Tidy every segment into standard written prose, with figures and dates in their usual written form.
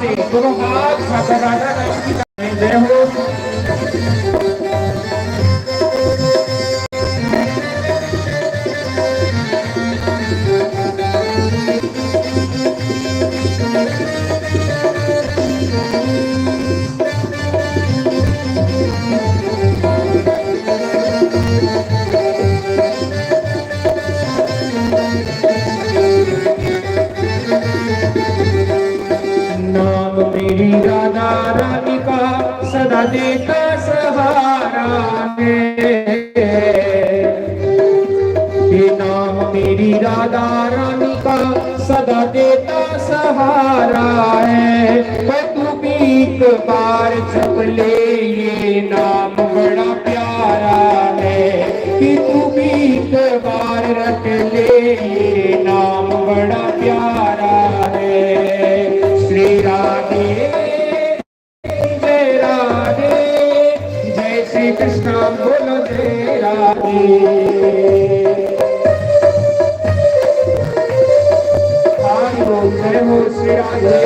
दोनों हाथ माता राधा रानी की जय जय हो। नाम मेरी राधा रानी का सदा देता सहारा है। ये नाम मेरी राधा रानी का सदा देता सहारा है। तू भी एक बार जप ले ये नाम बड़ा प्यारा है। कि तू भी एक बार रट ले ये नाम बड़ा प्यारा है। श्री राधे जय राधे, जय श्री कृष्ण बोलो जय राधे। हरि बोल जय हो श्री राधे।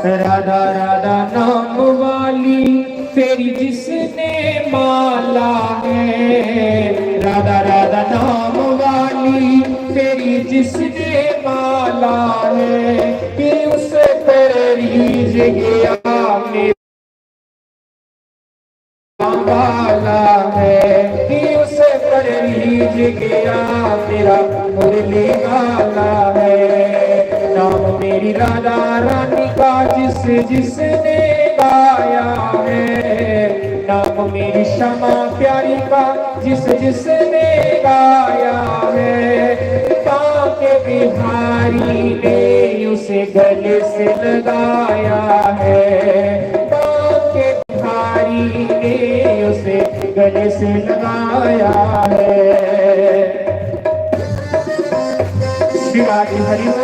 राधा राधा नाम वाली तेरी जिसने माला है। राधा राधा नाम वाली तेरी जिसने माला है। कि उसे पर रीझ गया वाला है। कि उसे पर रीझ गया मेरा मुरली वाला है। नाम मेरी राधा रानी का जिसने गाया है। नाम मेरी क्षमा प्यारी का जिसने गाया है। बांके बिहारी ने उसे गले से लगाया है। बांके बिहारी ने उसे गले से लगाया है। शिवाजी हरि बोल।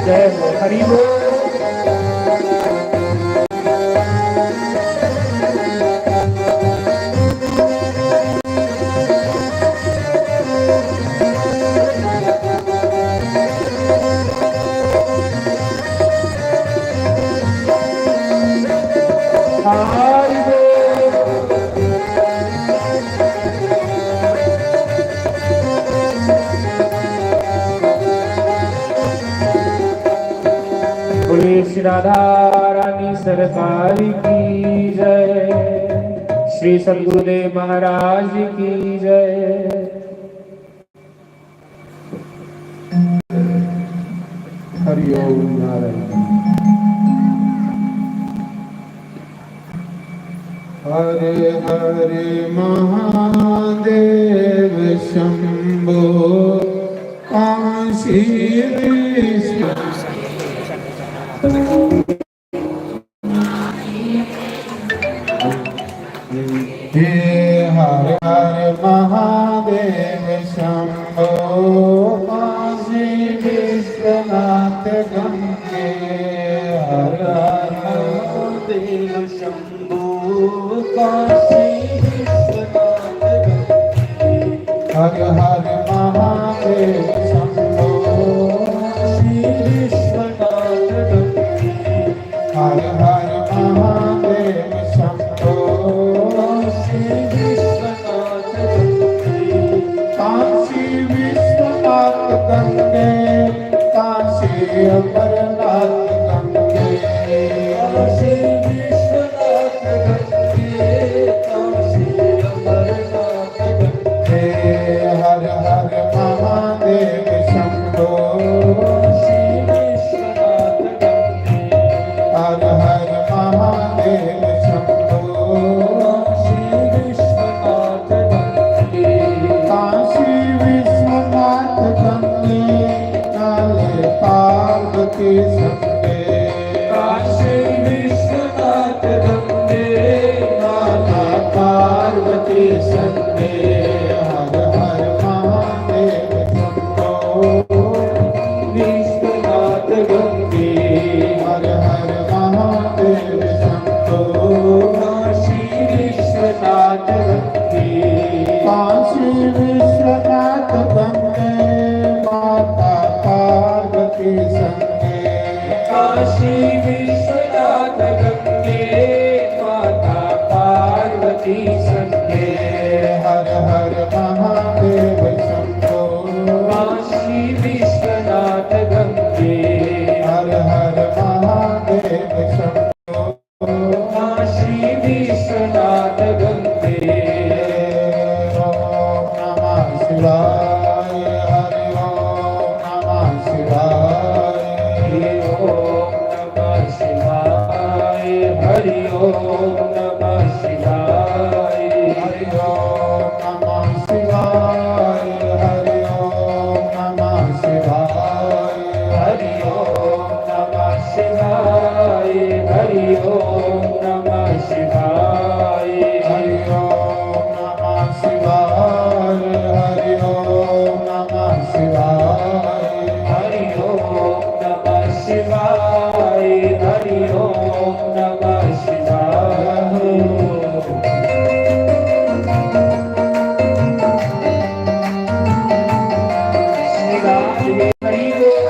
जय हो हरि बोल। श्री राधा रानी सरकार की जय। श्री सद्गुरुदेव महाराज की जय। हरि ओम नारायण। हरे हरे महादेव शंभो काशी हे हरे हरे महादेव शंभो काशी विश्वनाथ गंगे। हर महादेव शंभो काशी विश्वनाथ गंगे। हर हर महादेव शंभो काशी विश्वनाथ गंगे। हर हर महादेव शंभो काशी विश्वनाथ गंगे। काशी विश्वनाथ गंगे काशी अमरनाथ गंगे। काशी विश्वनाथ गंगे काशी अमरनाथ गंगे। हर हर महादेव संगे काशी विश्वनाथ गंगे माता पार्वती संगे हर हर महादेव शंभो विश्वनाथ गंगे हर हर महादेव शंभो काशी विश्वनाथ गंगे काशी विश्वनाथ गंगे माता पार्वती संगे काशी विश्वनाथ गंगे माता पार्वती संगे हर हर महादेव शंभो काशी विश्वनाथ गंगे हर हर महादेव शंभो काशी विश्वनाथ गंगे ओम नमः शिवाय हरि ओम नमः शिवाय ओम नमः शिवाय हरि ओम नमः शिवाय हरि ओम नमः शिवाय हरि ओम नमः शिवाय हरि ओम नमः शिवाय हरि ओम नमः शिवाय हरि ओम नमः शिवाय हरि ओम नमः शिवाय हरि ओम नमः शिवाय हरि ओम नमः शिवाय शिवाय हरि ओम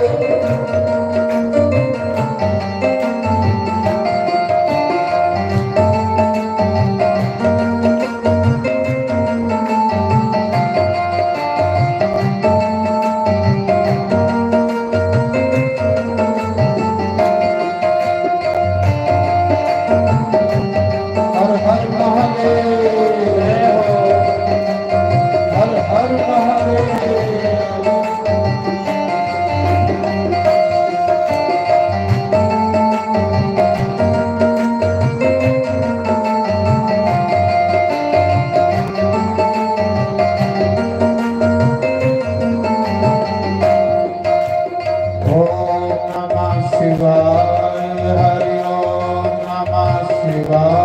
हर हर महादेव हर हर महादेव ओम नमः शिवाय हरि ओम नमः शिवाय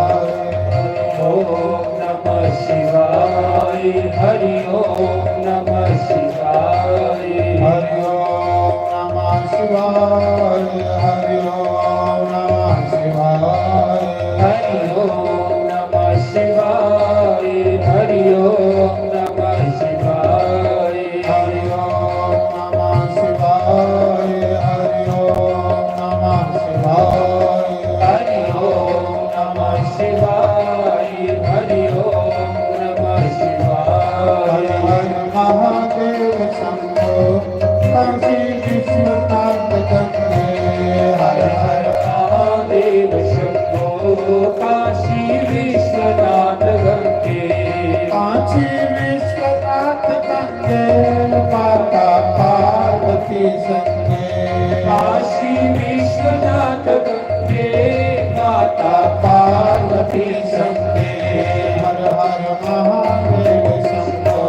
ओम नमः शिवाय हरि ओम नमः शिवाय हरि ओम नमः शिवाय हरि ओम नमः शिवाय हरि ओम नमः शिवाय हरि ओम नमः शिवाय हरि ओम नमः शिवाय हरि ओम नमः शिवाय हरि ओम नमः शिवाय हरि ओम नमः हर शिवाय हर महादेव शंभो काशी विश्वनाथ गंगे हर हर महादेव शंभो काशी विश्वनाथ गंगे काशी विश्वनाथ गंगे माता पार्वती संगे काशी विश्वनाथ गंगे माता पार्वती संगे हर हर महादेव शंभो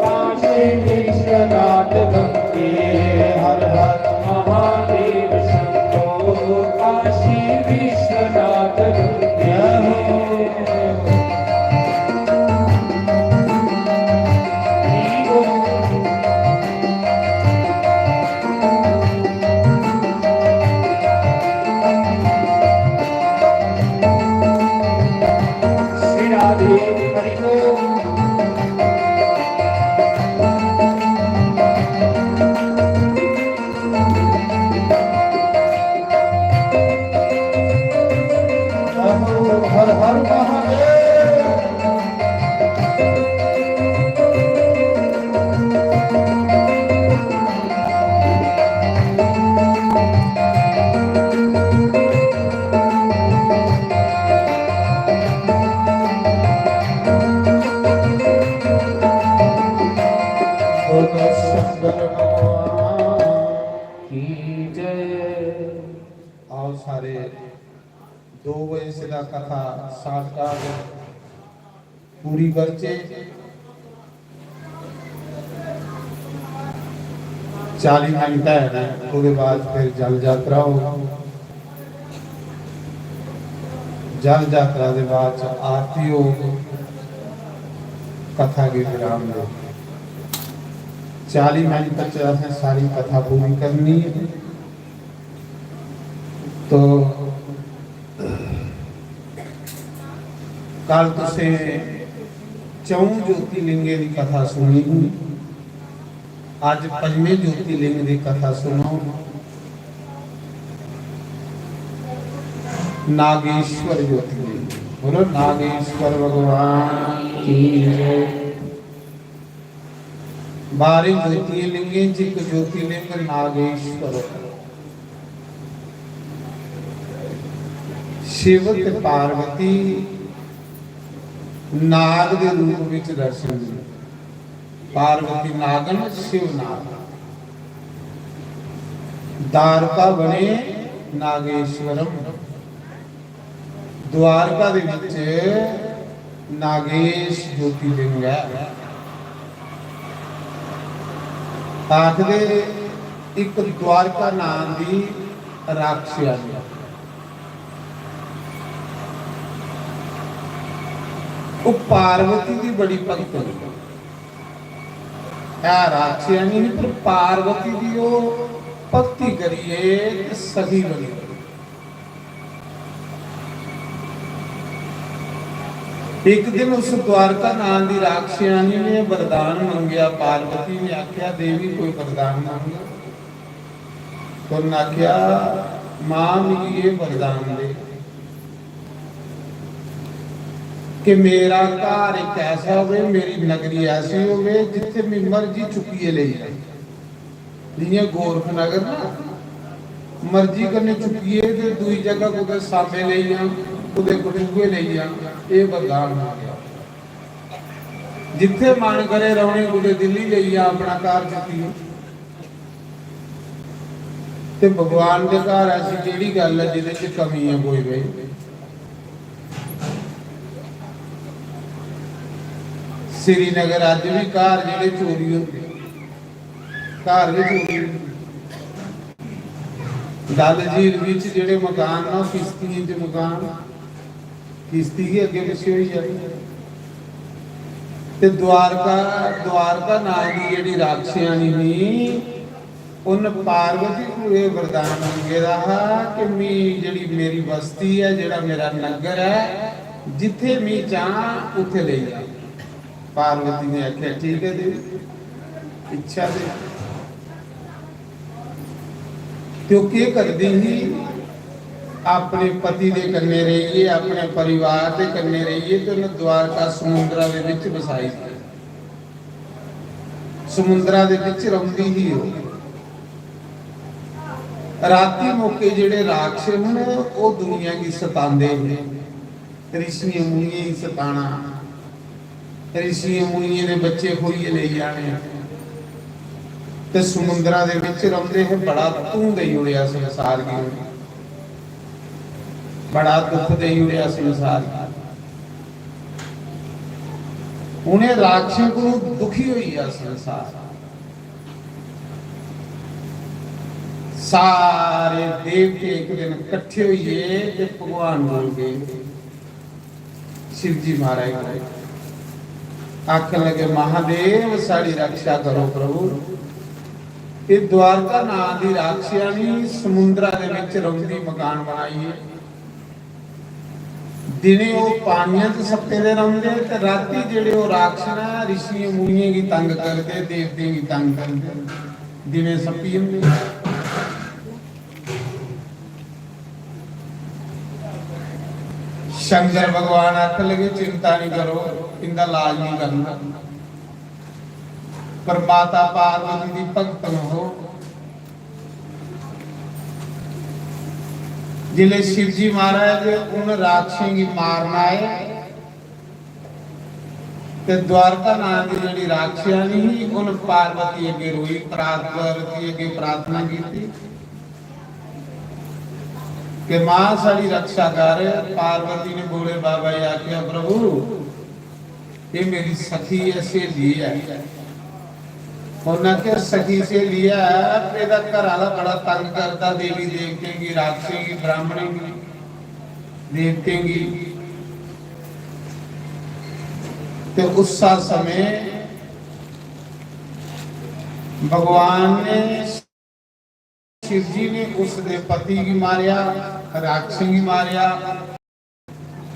काशी विश्वनाथ गंगे हर हर महादेव शंभो काशी विश्वनाथ गंगे हरि ओम श्री राधे हरि ओम हर हर महादेव बोलो शंकर भगवान की जय आओ सारे 2 ਵਜੇ ਦਾ ਕਥਾ ਸਾਟਕਾਟ ਪੂਰੀ ਕਰਚੇ 40 ਮਿੰਟ ਹੈ ਨਾ, ਉਹਦੇ ਬਾਅਦ ਫਿਰ ਜਲ ਯਾਤਰਾ ਹੋ। जल यात्रा के बाद आरती हो, कथा के विराम दो। 40 मिनट तक असें सारी कथा पूरी करनी है। तो कल तुसे 4 ज्योतिर्लिंगे की कथा सुनी, अज 5वें ज्योतिर्लिंग की कथा सुनो। नागेश्वर ज्योतिर्लिंग, बोलो नागेश्वर भगवान की जय। 12 ज्योतिर्लिंगे एक ज्योतिर्लिंग नागेश्वर। शिव ते पार्वती नाग के रूप में दर्शन दिए। पार्वती नागन, शिव नाग। द्वारका बने नागेश्वरम। द्वारका दे विच नागेश ज्योतिर्लिंग है। आखदे एक द्वारका नाम की राक्षसी, वो पार्वती की बड़ी भक्त है। राक्षसी नहीं पर पार्वती की वो भक्ति करिए सखी बनी। एक दिन उस द्वारका नाम की राक्षसी ने वरदान मंगया। पार्वती ने आख्या देवी कोई वरदान मांग। तो उन्हें आख्या मां मुझे ये वरदान दे कि मेरा घर एक ऐसा हो, मेरी नगरी ऐसी हो जिथे मैं मर्जी चुकिए ले जाए। जियां गोरख नगर ना मर्जी करने चुकिए तो दूई जगह कुछ सामे ले जा, कुछ कठुए ले जा। ये वरदान हो गया। जिथे मन करे रौने कुछ दिल्ली ले जा, अपना घर चुकिए। ते भगवान के घर ऐसी केड़ी गल है जिहदे च कमी है कोई भाई। श्रीनगर अज भी घर जिहड़े चोरी होंदे, घर भी चोरी। डल झील विच जिहड़े मकान ना किश्तियां च मकान, किश्ती ही अगे पिछे हुई जाती। ते द्वारका नाम की जिहड़ी राक्षसी नी उन पार्वती को यह वरदान मंगे रहा कि मैं जिहड़ी मेरी बस्ती है, जिहड़ा मेरा नगर है, जिथे मैं चाह उथे ले जा। पार्वती ने आख्या ठीक है देवी, इच्छा दे। तो क्या करती ही अपने पति के कन्ने रहिए, अपने परिवार के कन्ने रहिए। तो उन्हें द्वारका समुद्रा के विच बसाई। समुद्रा के विच रौंदी ही हो। राती मौके जिहड़े राक्षस हैं वो दुनिया की सतांदे हैं। ऋषियां मुनियां ही सताना, ऋषियां मुनियां ने बच्चे खोइए ले जाने। ते समुद्रा दे विच रौंदे हैं। बड़ा धूम दे उड़िया संसार की, बड़ा दुख दे उड़िया संसार की। उन्हें राक्षस को दुखी हुई है संसार। सारे देवते एक दिन इकट्ठे हुए ते भगवान बोल गए। शिव जी महाराज आखन लगे महादेव साड़ी रक्षा करो प्रभु। ये द्वारका नाम की राक्षसी समुद्रा के विच रौंदी मकान बनाई। दिने वो पानियां च सप्ते दे रौंदे ते राती जेड़े वो राक्षस ऋषियां मुनियां की तंग करते, देवते की तंग करते। दिने सप्पी होंदे। शंकर भगवान आख लगे चिंता नहीं करो, इनका इलाज नहीं करना, पर माता पार्वती की भक्त हो। जिले शिव जी महाराज उन राक्षसी की मारना है ते द्वारका नाम की जिहड़ी राक्षसी उन पार्वती अगे रोई, पार्वती अगे प्रार्थना की कि मां साड़ी रक्षा कर। पार्वती ने बोले बाबा जी आख्या प्रभु ये मेरी सखी है, सहेली है, ਉਹਨਾਂ ਕੇ ਸਖੀ ਸੇ ਲਿਆ ਇਹਦਾ ਘਰ ਵਾਲਾ ਬੜਾ ਤੰਗ ਕਰਦਾ ਦੇਵੀ ਦੇਵਤੇ ਕੀ ਰਾਖਸ਼ੀ ਕੀ ब्राह्मणी की देवते की तो उस समय भगवान ने शिव जी ने उसके पति की मारिया राक्षसी की मारिया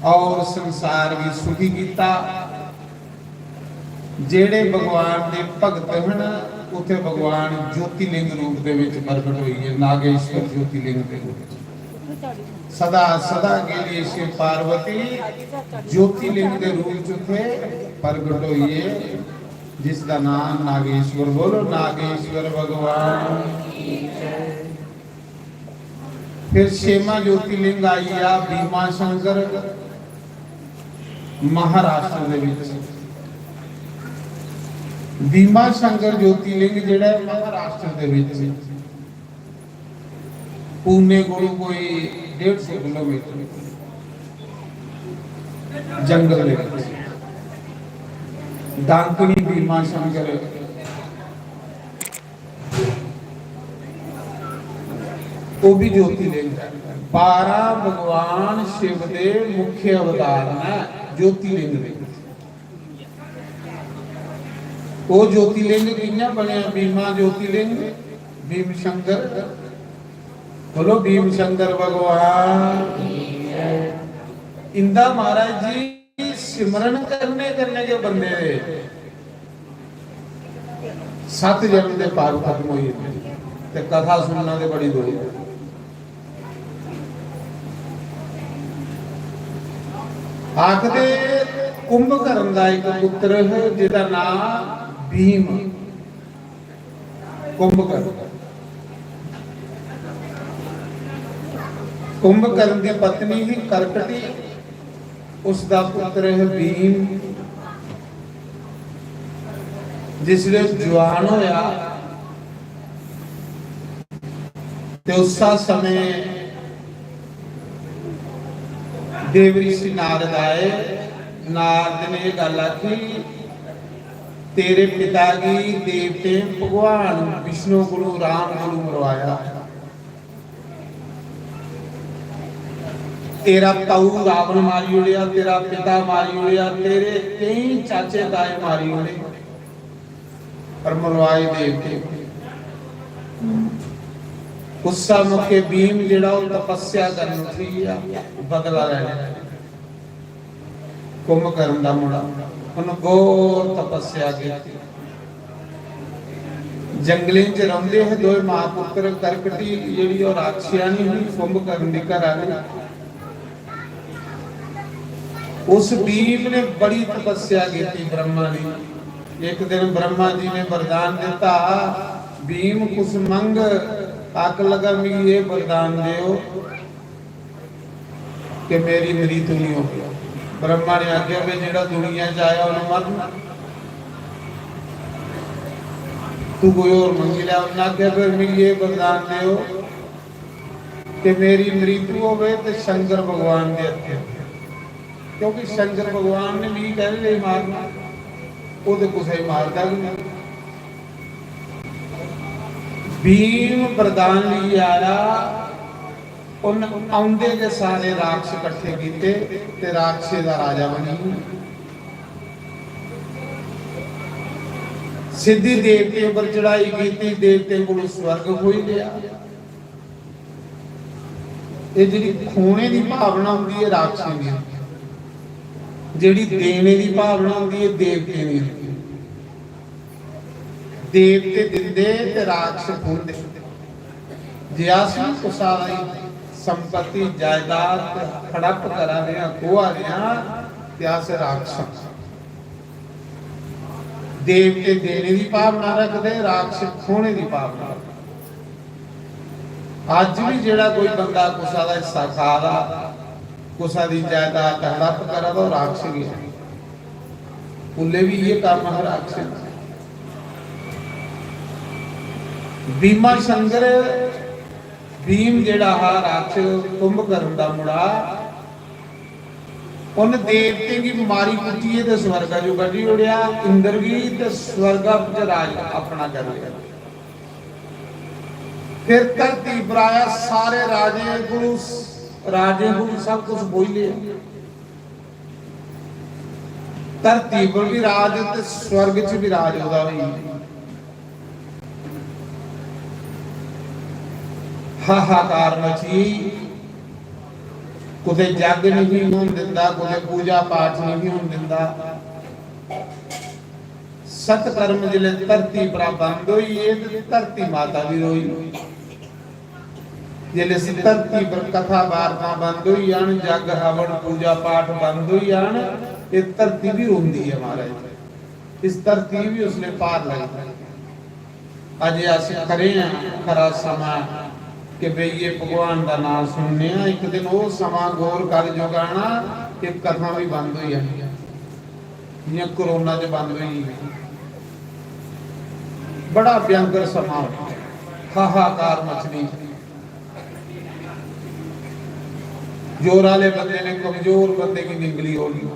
और संसार भी सुखी किया जेड़े भगवान के भगत हैं उथे भगवान ज्योतिलिंग रूप दे विच प्रगट हुई है नागेश्वर ज्योतिलिंग के रूप सदा सदा के लिए शिव पार्वती ज्योतिलिंग के रूप च उथे प्रगट हुई है जिसका नाम नागेश्वर बोलो नागेश्वर भगवान फिर छेवां ज्योतिलिंग आई आ भीमा शंकर महाराष्ट्र दे विच भीमा शंकर ज्योतिलिंग जिहड़ा महाराष्ट्र दे विच पुणे कोलों कोई 150 किलोमीटर जंगल दे विच डांकनी भीमा शंकर वो भी ज्योतिलिंग है 12 भगवान शिव दे मुख्य अवतार हैं ज्योतिलिंग दे वो ज्योतिलिंग कियां बने भीमा ज्योतिलिंग भीम शंकर बोलो भीम शंकर भगवान इंदा महाराज जी सिमरन करने के बंदे 7 जन्म के पाप खत्म हुई ते कथा सुनना ते बड़ी दूर आखदे कुंभकर्ण दा एक पुत्र है जिहदा नाम भीम कुंभकर्ण कुंभकर्ण की पत्नी ही करकटी उसका पुत्र है भीम जिसले जवान होया ते उस समय देव ऋषि नारद आए नारद ने गल आखी तेरे पिता की देवते भगवान विष्णु गुरु राम गुरु मरवाया तेरा ताऊ रावण मारी उड़िया तेरा पिता मारी उड़िया तेरे कई चाचे ताए मारी उड़े पर मरवाए देवते गुस्सा मुके भीम जेड़ा तपस्या करन उठी बदला लेना कुंभकर्ण दा मुंडा उन्होंने घोर तपस्या की जंगलें च रहिंदे है दो मां पुत्र करकटी जेड़ी और राक्षियानी हुई कुंभकर्ण दी घर आ गई उस भीम ने बड़ी तपस्या की थी ब्रह्मा ने एक दिन ब्रह्मा जी ने वरदान दिता भीम कुछ मंग आक लगा मैं ये वरदान देओ कि मेरी मृत्यु नहीं हो गया ब्रह्मा ने आख्या भी जेड़ा दुनिया च आया उन्हें मरना तू कोई और मंग लिया उन्हें आख्या फिर मैं ये वरदान देओ कि मेरी मृत्यु होवे ते शंकर भगवान दे हत्थे क्योंकि शंकर भगवान ने भी कह ले मारना वो तो कुछ ही मारता भी नहीं भीम वरदान लिए आया उन आउंदे के सारे राक्ष इकट्ठे कीते ते राक्षे दा राजा बनी सिद्धि देवते पर चढ़ाई कीती देवते को स्वर्ग होई गया ये जी खोने की भावना होंदी है राक्षे दी जेड़ी देने की भावना होंदी है देवते दी देवते दिंदे ते राक्ष खुंदे जे आसी कुसारी संपत्ति जायदाद हड़प करा रहे खोआ रहे त्या से राक्ष देवते देने की भावना रखते राक्ष खोने की भावना अज भी जेड़ा कोई बंदा कुसा दा हिस्सा खा रहा कुसा दी जायदाद हड़प करा तो राक्ष ही है उल्ले भी ये काम है राक्ष भीमा शंकर भीम जेड़ा हा राक्ष कुंभकर्ण दा मुड़ा उन देवते की बीमारी कुटी है तो स्वर्गा जो कटी उड़िया इंद्र भी तो स्वर्गा च राज अपना कर लिया। फिर धरती पर आया सारे राजे गुरु सब कुछ बोले धरती पर भी राज ते स्वर्ग च भी राज होदा होई हाहाकार मची कुते जग नहीं होन दिंदा कुते पूजा पाठ नहीं होन दिंदा सतकर्म जिले धरती पर बंद होई है ते धरती माता भी रोई जिले धरती पर कथा वार्ता बंद हुई आन जग हवन पूजा पाठ बंद हुई आन ये धरती भी रोंदी है महाराज इस धरती भी उसने पार लाई अजे अस करे खरा समा कि भई ये भगवान का नाम सुनने एक दिन वो समा गौर कर जुगाना कि कथा भी बंद हुई जानी जियां कोरोना च बंद हुई बड़ा भयंकर समा हाहाकार मचनी जोर वाले बंदे ने कमजोर बंदे की निगली हो ली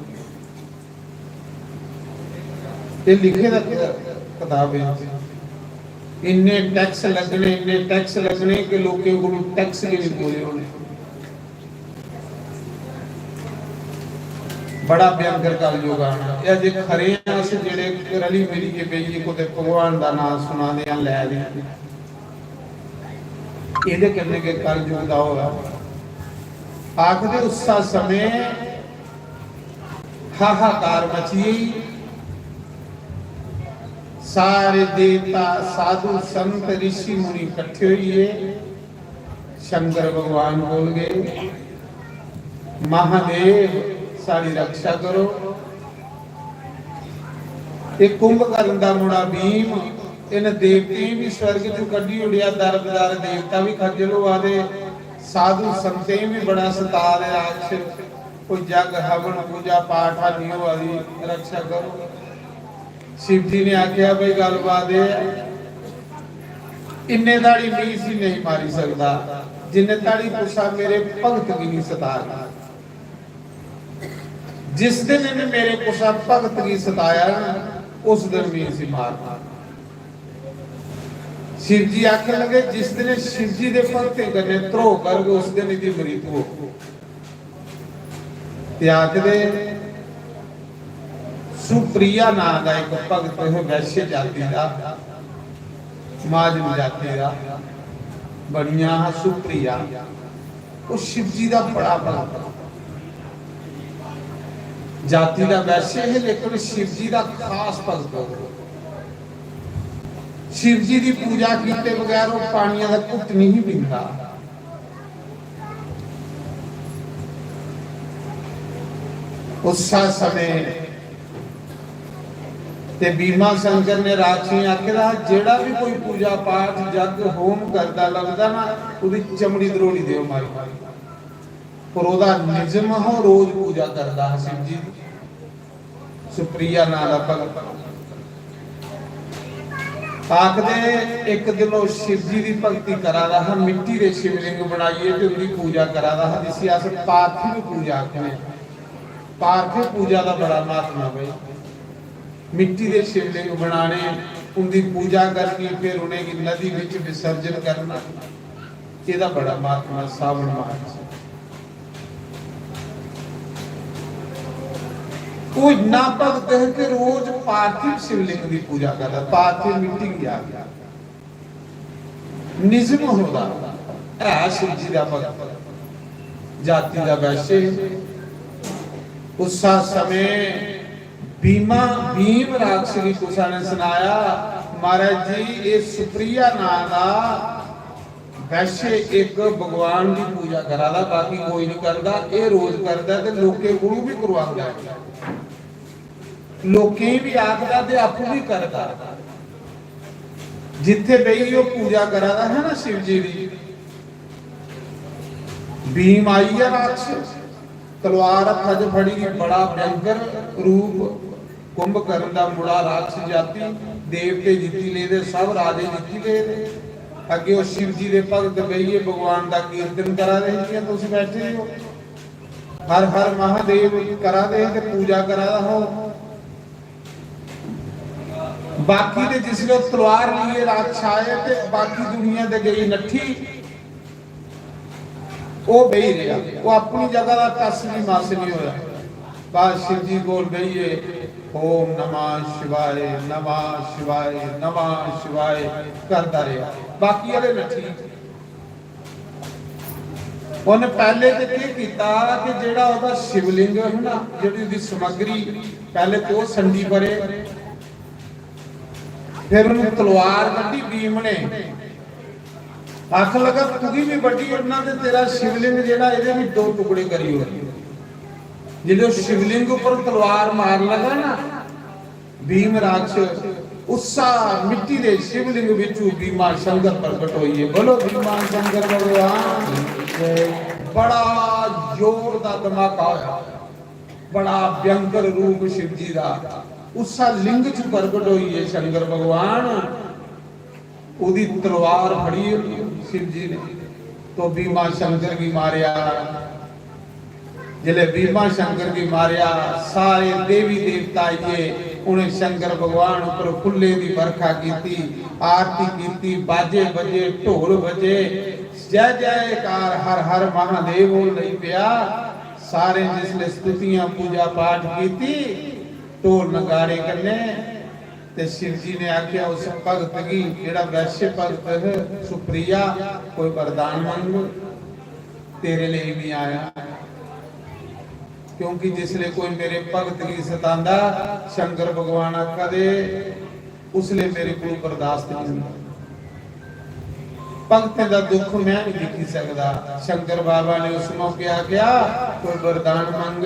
ये लिखे किताब है इन्ने टैक्स लगने के लोगों को टैक्स के नहीं पूरे होने बड़ा भयंकर कलयुग आना या जे खरे अस जेड़े रली मिली के बेई को ते भगवान दा नाम सुनाने आ लै दे ਇਹਦੇ करने के कलयुग दा होगा आखदे उस समय हाहाकार मची सारे देवता साधु संत ऋषि मुनि इकट्ठे हुए शंकर भगवान बोल गए महादेव सारी रक्षा करो एक कुंभकर्ण दा मुड़ा भीम इन देवते भी स्वर्ग चों कड्डी उड़िया दरबार देवता भी खज्जल होआ दे साधु संते भी बड़ा सता रहे राक्षस कोई जग हवन पूजा पाठ नहीं हो वाली रक्षा करो शिव जी ने आख्या भाई गलबात इन्ने दाड़ी मीस ही नहीं मारी सकता जिन्ने दाड़ी पुछा मेरे भगत की नहीं सता जिस दिन इन्हें मेरे पुछा भगत की सताया उस दिन मीस ही मारना शिव जी आखे लगे जिस दिन शिव जी के भगत करने ध्रोह करके उस दिन इसकी मृत्यु हो आखदे सुप्रिया नाम का एक भगत है वैश्य जाति का महाजन जाति का बड़िया सुप्रिया वो शिव जी का बड़ा भगत जाति का वैश्य है लेकिन शिव जी का खास भगत शिव जी की पूजा किए बगैर वो पानी का घुट नहीं पीता उस समय ते बीमा शंकर ने राक्षी आखिरा जेड़ा भी कोई पूजा पाठ जग होम करता लगदा ना उदी चमड़ी दरोड़ी देओ मारी पर ओदा निजम हो रोज पूजा करदा शिव जी सुप्रिया नाला भगत आखदे एक दिन वो शिव जी की भक्ति करा रहा मिट्टी के शिवलिंग बनाइए ते उनकी पूजा करा रहा जिसे अस पार्थिव पूजा आखने पार्थिव पूजा का बड़ा महत्व है मिट्टी के शिवलिंग बनाने उनकी पूजा करनी फिर उन्हें की नदी विच विसर्जन करना ਇਹਦਾ बड़ा महत्व है सावन मास वो इतना भगत है कि रोज पार्थिव शिवलिंग की पूजा करता पार्थिव मिट्टी की आ गया निजम होता है शिव जी का भगत जाति का वैश्य उस समय भीम राक्षस की कुसा ने सुनाया महाराज जी ये सुप्रिया नाम का वैश्य एक भगवान की पूजा करा दा बाकी कोई नहीं करता ये रोज करता ते लोके गुरु भी करवांदा लोके भी आखदा ते आपू भी करता जिथे बई वो पूजा करा दा है ना शिव जी की भीम आई है राक्षस तलवार हज फड़ी बड़ा भयंकर रूप कुंभकर्ण दा मुड़ा राक्षस जाति देवते जीती ले सब राजे जीती ले अगे वो शिव जी के भगत बईए भगवान का कीर्तन करा रहे हैं तुम बैठे हो हर हर महादेव करा दे ते पूजा करा दा हो। बाकी दे जिसले तलवार लिए रात छाए ते बाकी दुनिया दे गई नठी वो बही रहा, वो अपनी जगह का टस भी मस नहीं होया। बस शिव जी कोल बहिए ओम नमः शिवाय नमः शिवाय नमः शिवाय करता रहा, बाकी वाले नठी। उन्हें पहले तो ये किया कि जेड़ा ओदा शिवलिंग है ना, जेड़ी ओदी समग्री पहले तो संडी परे, फिर उन्हें तलवार कड्डी भीम ने, आख लगा तुगी भी बड़ी उन्ना ते तेरा शिवलिंग जेड़ा इहदे भी दो टुकड़े करी होए। जिदे शिवलिंग ऊपर तलवार मार लगा ना भीम राक्षस, उसा मिट्टी दे शिवलिंग विचू भीमा शंकर प्रकट होइए। बोलो भीमा शंकर भगवान। बड़ा जोर दा धमाका होया, बड़ा भयंकर रूप शिव जी दा उसा लिंग च प्रकट होइए शंकर भगवान। उदी तलवार फड़ी शिव जी ने तो भीमा शंकर की मारिया। जिले भीमा शंकर की मारिया सारे देवी देवता आइए, उन्हें शंकर भगवान ऊपर फुल्ले की बरखा की, आरती की, बाजे बजे ढोल बजे, जय जयकार हर हर महादेव नहीं पिया। सारे जिसले स्तुतियां पूजा पाठ की, ढोल नगाड़े करने ते शिव जी ने आख्या उस भगत की जेड़ा वैश्य भगत है सुप्रिया, कोई वरदान मंग तेरे लिए भी आया। क्योंकि जिसले कोई मेरे भगत की सतांदा शंकर भगवान कदे उसले मेरे को बर्दाश्त नहीं होंदा। भगत का दुख मैं नहीं दिखी सकता। शंकर बाबा ने उस मौके आख्या कोई वरदान मंग।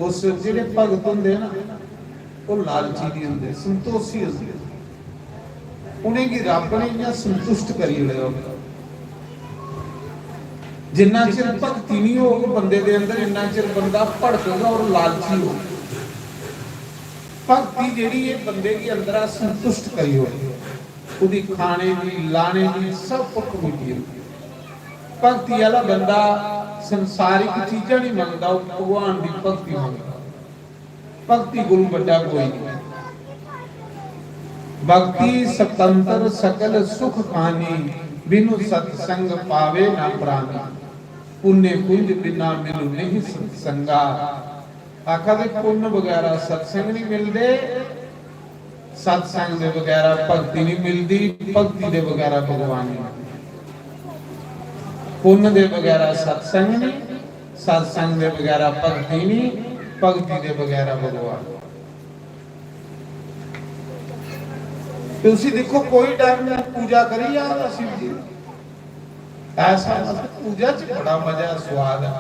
उस जेडे भगत होंदे ना वो लालची नहीं होंदे, संतोषी होंदे, उन्हें की रब ने इन्ना संतुष्ट करी लिया। जिन्ना चिर भक्ति नहीं हो बंदे दे अंदर, इन्ना चिर बंदा भड़केगा और लालची हो। भक्ति जेड़ी है बंदे के अंदर संतुष्ट करी हो, उदी खाने की लाने की सब कुछ मिली है। भक्ति वाला बंदा संसारिक चीज़ां नहीं मंगदा, भगवान की भक्ति मंगदा। भक्ति गुरु बड़ा कोई नहीं। भक्ति स्वतंत्र सकल सुख खानी, बिनु सत्संग पावे ना प्राणी। पुण्य कुंज बिना मिलु नहीं सत्संगा। आखा दे पुण्य वगैरह सत्संग नहीं मिलते, सत्संग दे वगैरह भक्ति नहीं मिलती, भक्ति दे वगैरह भगवान नहीं। पुण्य दे वगैरह सत्संग नहीं, सत्संग दे वगैरह भक्ति नहीं, भक्ति दे वगैरह भगवान। तुसी देखो कोई टाइम में पूजा करी यार शिव जी, ऐसा पूजा च बड़ा मजा स्वाद है।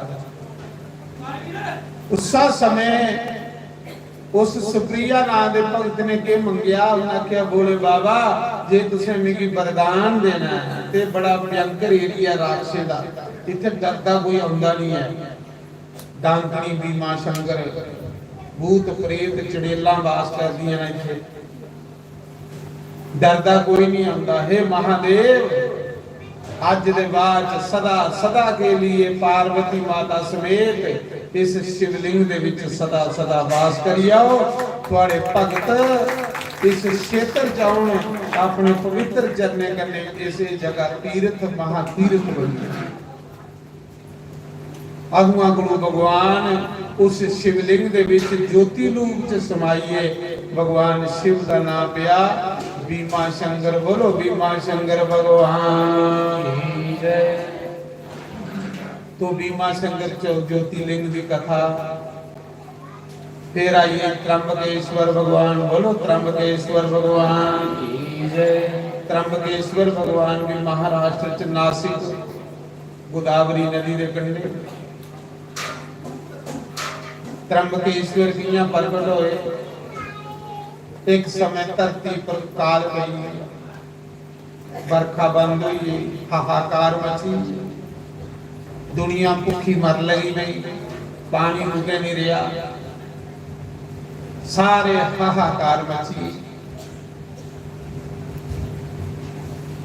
उसा समय उस सुप्रिया नाम के भगत ने के मंगया, उन्हें आख्या बोले बाबा जे तुसे मिगी वरदान देना है ते बड़ा भयंकर एरिया राक्षस दा, इत्थे डरदा कोई आंदा नहीं है। डांकनी भीमा शंकर भूत प्रेत चड़ेला वास करदियां ने इत्थे, डरदा कोई नहीं आंदा। हे महादेव आज दे बाद सदा सदा के लिए पार्वती माता समेत इस शिवलिंग दे विच सदा सदा वास करियो। तुहाडे भगत इस क्षेत्र जाउण अपने पवित्र चरने कन्ने इस जगह तीर्थ महातीर्थ बने। अगुआ गुरु भगवान उस शिवलिंग दे विच ज्योति रूप च समाइए। भगवान शिव का नाम पिया भीमा शंकर। बोलो भीमा शंकर भगवान की जय। तो भीमा शंकर ज्योतिर्लिंग की कथा। फिर आइए त्र्यंबकेश्वर भगवान। बोलो त्र्यंबकेश्वर भगवान की जय। त्र्यंबकेश्वर भगवान भी महाराष्ट्र च नासिक गोदावरी नदी के कंढे त्र्यंबकेश्वर कियां प्रगट होए। एक समय धरती पर काल पई, बरखा बंद हुई, हाहाकार मची, दुनिया भुखी मर लगी नहीं, पानी रुके नहीं रहा, सारे हाहाकार मची।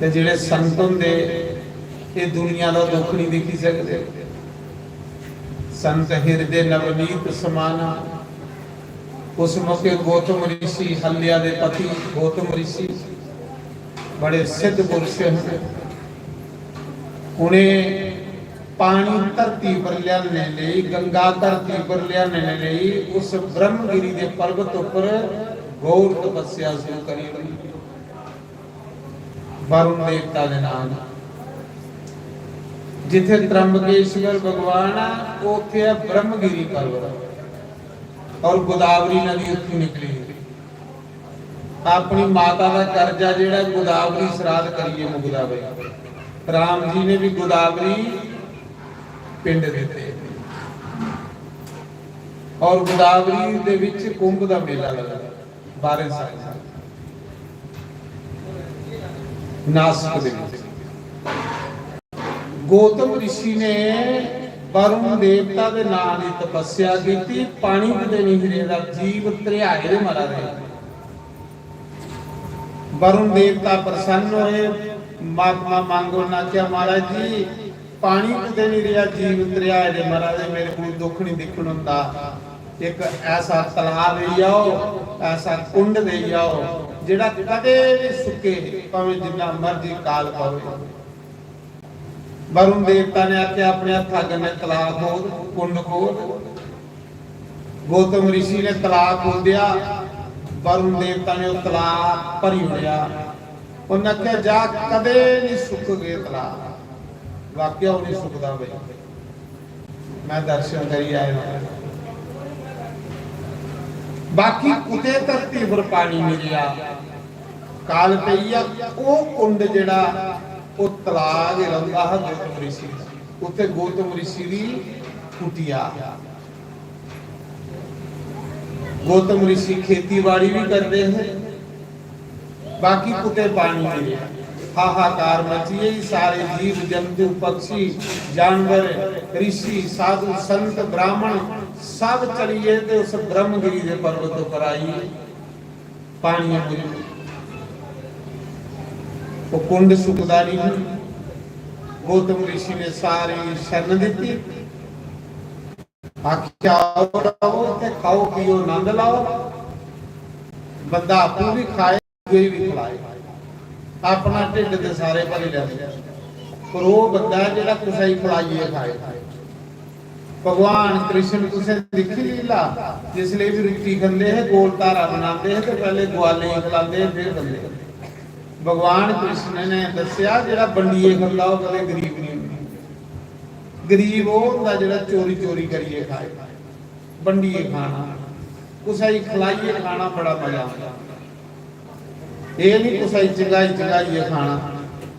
ते जिहड़े संत हुंदे ये दुनिया का दुख नहीं दिखी सकते, संत हृदय नवनीत समाना। उस मौके गौतम ऋषि हल्या दे पति गौतम ऋषि बड़े सिद्ध पुरुष हैं। उन्हें पानी धरती पर लियाने लई, गंगा धरती पर लियाने लई उस ब्रह्मगिरी के पर्वत पर गौर तपस्या शुरू करी हुई। वरुण देवता के नाम जिथे त्र्यंबकेश्वर भगवान है उथे है ब्रह्मगिरी पर्वत और गोदावरी नदी उत्थों निकली। अपनी माता का कर्जा जिहड़ा गोदावरी श्राद्ध करिए मुकदा बई। राम जी ने भी गोदावरी पिंड दिते और गोदावरी दे विच कुंभ का मेला लगा 12 साल नासिक दे विच। गौतम ऋषि ने वरुण देवता के नाम की तपस्या की। पानी किते नहीं हिरेदा, जीव त्रिहाए दे मरा रहे। वरुण देवता प्रसन्न होए, माफा मांगो ना क्या महाराज जी पानी किते नहीं रहा, जीव त्रिहाए दे मरा रहे, मेरे को दुख नहीं दिखण हुंदा। एक ऐसा तलाब दे जाओ, ऐसा कुंड दे जाओ जिहड़ा कदे भी सुके, भावें जिन्ना मर्जी काल पवे। वरुण देवता ने आख्या अपने हथा कन्ने तलाब खोद, कुंड खोद। गौतम ऋषि ने तलाब खोदिया। वरुण देवता ने तलाब भरी होया। उन्हें आख्या जा कदे नहीं सुक गए तलाब। वाकया वो नहीं सुकदा बई, मैं दर्शन करी आया। बाकी कुते धरती पर पानी मिलिया, काल पई आ। वो कुंड जिहड़ा वो तलाब रंगा है गौतम ऋषि, उत्थे गौतम ऋषि की कुटिया। गौतम ऋषि खेतीबाड़ी भी करते हैं। बाकी कुते पानी मिले, हाहाकार मची। सारे जीव जंतु पक्षी जानवर ऋषि साधु संत ब्राह्मण सब चलिए ते उस ब्रह्मगिरी के पर्वत पर आइए। पानी मिले, वो कुंड सुकदा नहीं। गौतम ऋषि ने सारी शरण दी। आख्या आओ ते खाओ पियो आनंद लाओ। बंदा आपू भी खाए कोई भी खिलाए, अपना ढिड दे सारे भरे लैंदे। पर वो बंदा जिहड़ा कुछ ही खिलाइए खाए। भगवान कृष्ण तुसें दिखी लीला, जिसले भी रोटी खांदे है गोल धारा बनाते हैं तो पहले ग्वाले खिलाते हैं फिर बंदे। भगवान कृष्ण ने दसिया जिहड़ा बंडीए खांदा वो कदे गरीब नहीं हुंदा। गरीब वो हुंदा जिहड़ा चोरी चोरी करिए खाए। बंडीए खाना, कुसाई खिलाइए खाना बड़ा मजा आंदा। ये नहीं कुसाई चंगाई खाना।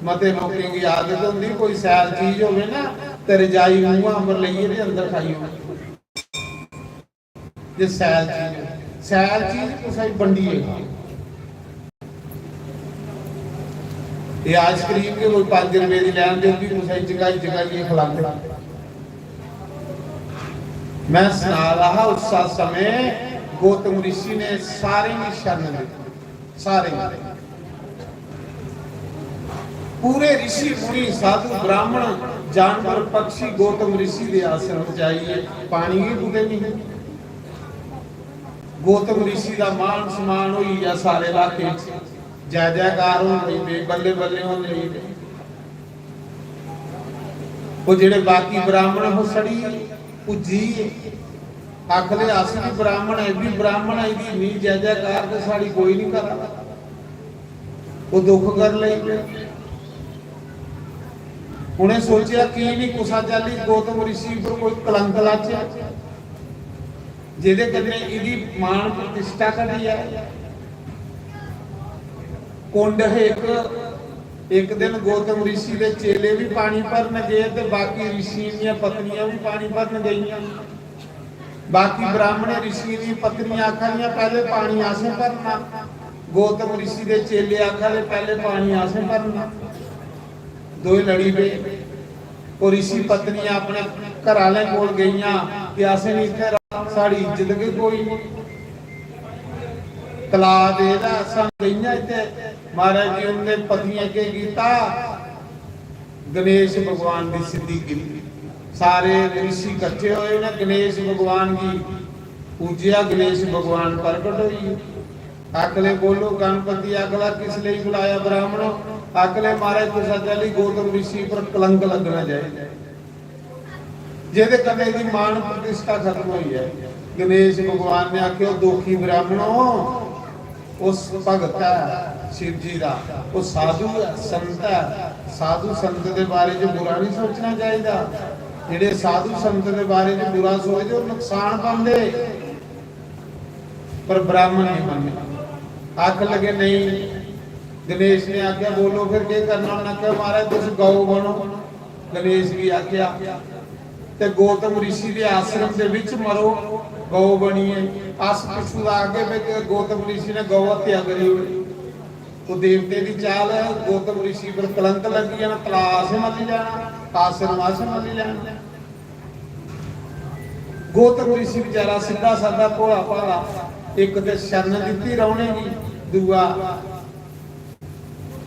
मते लोगों की आदत होंदी कोई सैल चीज होवे ना ते रजाई मूंह अंबर लईए ते अंदर खाइयो। जे सैल चीज कुसाई बंडीए खाओ। ये आइसक्रीम के कोई 5 रुपए की लैन दे भी कुछ जगाई खिलाते। मैं सुना रहा उस समय गौतम ऋषि ने सारे की शरण दी। सारे पूरे ऋषि मुनि साधु ब्राह्मण जानवर पक्षी गौतम ऋषि के आश्रम चाहिए। पानी भी कुते नहीं। गौतम ऋषि का मान सम्मान हुई या सारे इलाके जय जयकार होने बल्ले बल्ले होने। वो जेड़े बाकी ब्राह्मण हो सड़ी पुजी आखले असली ब्राह्मण है भी ब्राह्मण है दी नहीं जय जयकार तो साड़ी कोई नहीं करता। वो दुख कर ले। उन्हें सोचा कि नहीं कुसा चाली गौतम ऋषि पर कोई कलंक लाचे जेदे कन्ने इदी मान प्रतिष्ठा करी है। कुंड है एक दिन गौतम ऋषि के चेले भी पानी भरन गए तो बाकी ऋषि दी पत्नियां भी पानी भरन गईयां। बाकी ब्राह्मण ऋषि दी पत्नियां आखियां पहले पानी आसे भरना। गौतम ऋषि के चेले आखे पहले पानी आसे भरना। दो लड़ी पे और ऋषि पत्नियां अपने घर वाले कोल गईयां कि असें नहीं इत्थे साड़ी इज्जत के कोई कला दे गईयां इत्थे। महाराज जी उन्हें पत्नियां के कीता गणेश भगवान की सिद्धि की सारे ऋषि इकट्ठे होए ने गणेश भगवान की पूजिया। गणेश भगवान प्रकट हुई। अगले बोलो गणपति अगला किस लिए बुलाया ब्राह्मणों? अगले महाराज तुसा चली गौतम ऋषि पर कलंक लगना चाहिए जेदे कने दी मान प्रतिष्ठा खत्म हुई है। गणेश भगवान ने आख्या दोखी ब्राह्मणों उस भगत है शिव जी का वो साधु संत है। साधु संत के बारे जो बुरा नहीं सोचना चाहिए। जेडे साधु संत के बारे जो बुरा सोचते नुकसान पाते पर ब्राह्मण नहीं माने। आख लगे नहीं। गणेश ने आख्या बोलो फिर क्या करना? उन्हें आख्या महाराज तुम गौ बनो। गणेश भी आख्या ते गौतम ऋषि के आश्रम के विच मरो गौ बनिए। आस पिछू आगे पे गौतम ऋषि ने गौ हत्या करी हुई। तो देवते की चाल है गौतम ऋषि पर कलंक लगी जाना तलाश मली जाना आश्रम मली जाना। गौतम ऋषि बेचारा सीधा साधा भोला भाला एक तो शरण दी रौने की दूआ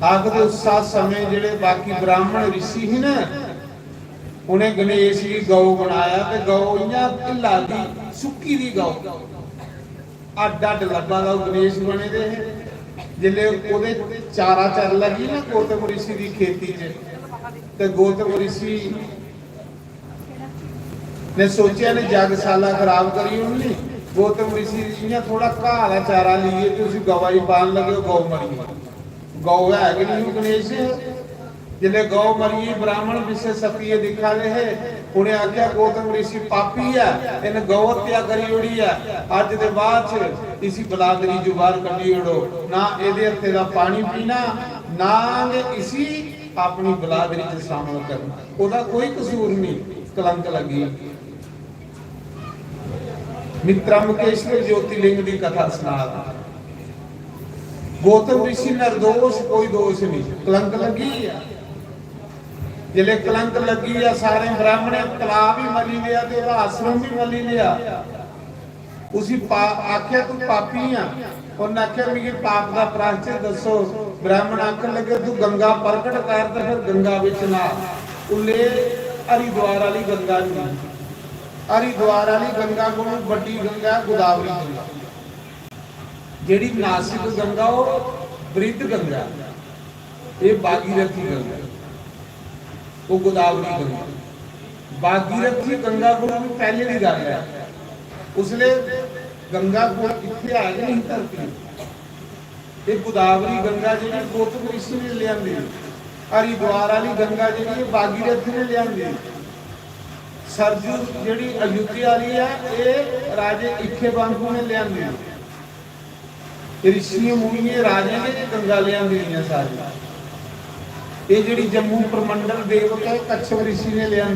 आखदे उस समय जेडे बाकी ब्राह्मण ऋषि ही ना उन्हें गणेश की गौ बनाया ते गौ इयां ढिला दी सुक्की दी गौ अड अड लब्बा दा गणेश बने दे। जिले ओदे चारा चर लगी ना गौतम ऋषि की खेती च ते गौतम ऋषि ने सोचा ने जगशाला खराब करी उन्हें। गौतम ऋषि इयां थोड़ा घाह का चारा लीए तुम गवा ही पान लगे गौ मरी। गौ है कि नहीं गणेश? जिले गौ मरी ब्राह्मण विषय सपिए दिखा रहे उन्हें आख्या गौतम ऋषि पापी है इन गौ हत्या करी उड़ी है। अज के बाद इसी बलादरी जुबान कटी उड़ो ना एदे हत्थे दा पानी पीना ना इसी अपनी बलादरी च शामिल करना। ओदा कोई कसूर नहीं कलंक लगी। मित्रमुकेश्वर ज्योतिर्लिंग की कथा सुना। गौतम ऋषि निर्दोष कोई दोष नहीं कलंक लगी है। जिले कलंक लगी है सारे ब्राह्मण तलाब भी मली लिया ते आश्रम भी मली लिया। उसी आख्या तू पापी है उन्हें आख्या मेरे पाप का प्रायश्चित दसो। ब्राह्मण आखन लगे तू गंगा प्रकट कर तो फिर गंगा विच ना उले हरिद्वार वाली गंगा नहीं। हरिद्वार वाली गंगा को बड़ी गंगा गोदावरी गंगा जेड़ी नासिक गंगा वो वृद्ध गंगा ये भागीरथी गंगा वो गोदावरी गंगा। भागीरथी गंगा को भी पहले की गल है उसले गंगा को इतने आ गई नहीं धरती। ये गोदावरी गंगा जी गौतम ऋषि ने लिया। हरिद्वार वाली गंगा जी भागीरथी ने लिया। सरजू जी अयोध्या वाली है ये राजे इखे बांगू ने लिया। ऋषि मुनिए राजे ने गंगा लिया सारी। ये जी जम्मू प्रमंडल देवता है कच्छप ऋषि ने लिया।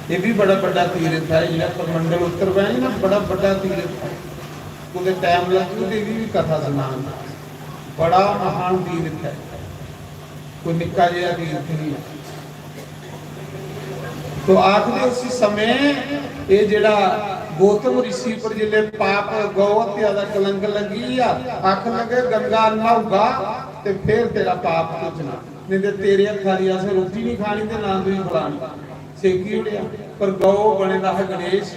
ये भी बड़ा बड़ा तीर्थ है जो प्रमंडल उत्तर पैन ना बड़ा बड़ा तीर्थ है। कुछ टाइम लगू तो भी कथा सुना बड़ा महान तीर्थ है कोई निक्का जिहा तीर्थ नहीं है। तो आखिर उसी समय ये जड़ा गौतम ऋषि पर जिले पाप गौ हत्या का कलंक लगी आख लगे गंगा नहाऊगा तो फिर तेरा पाप कुचना नहीं तो तेरे हथारी से रोटी नहीं खानी तो ना तुझी खिलानी सेकी उड़िया। पर गौ बनेगा है गणेश।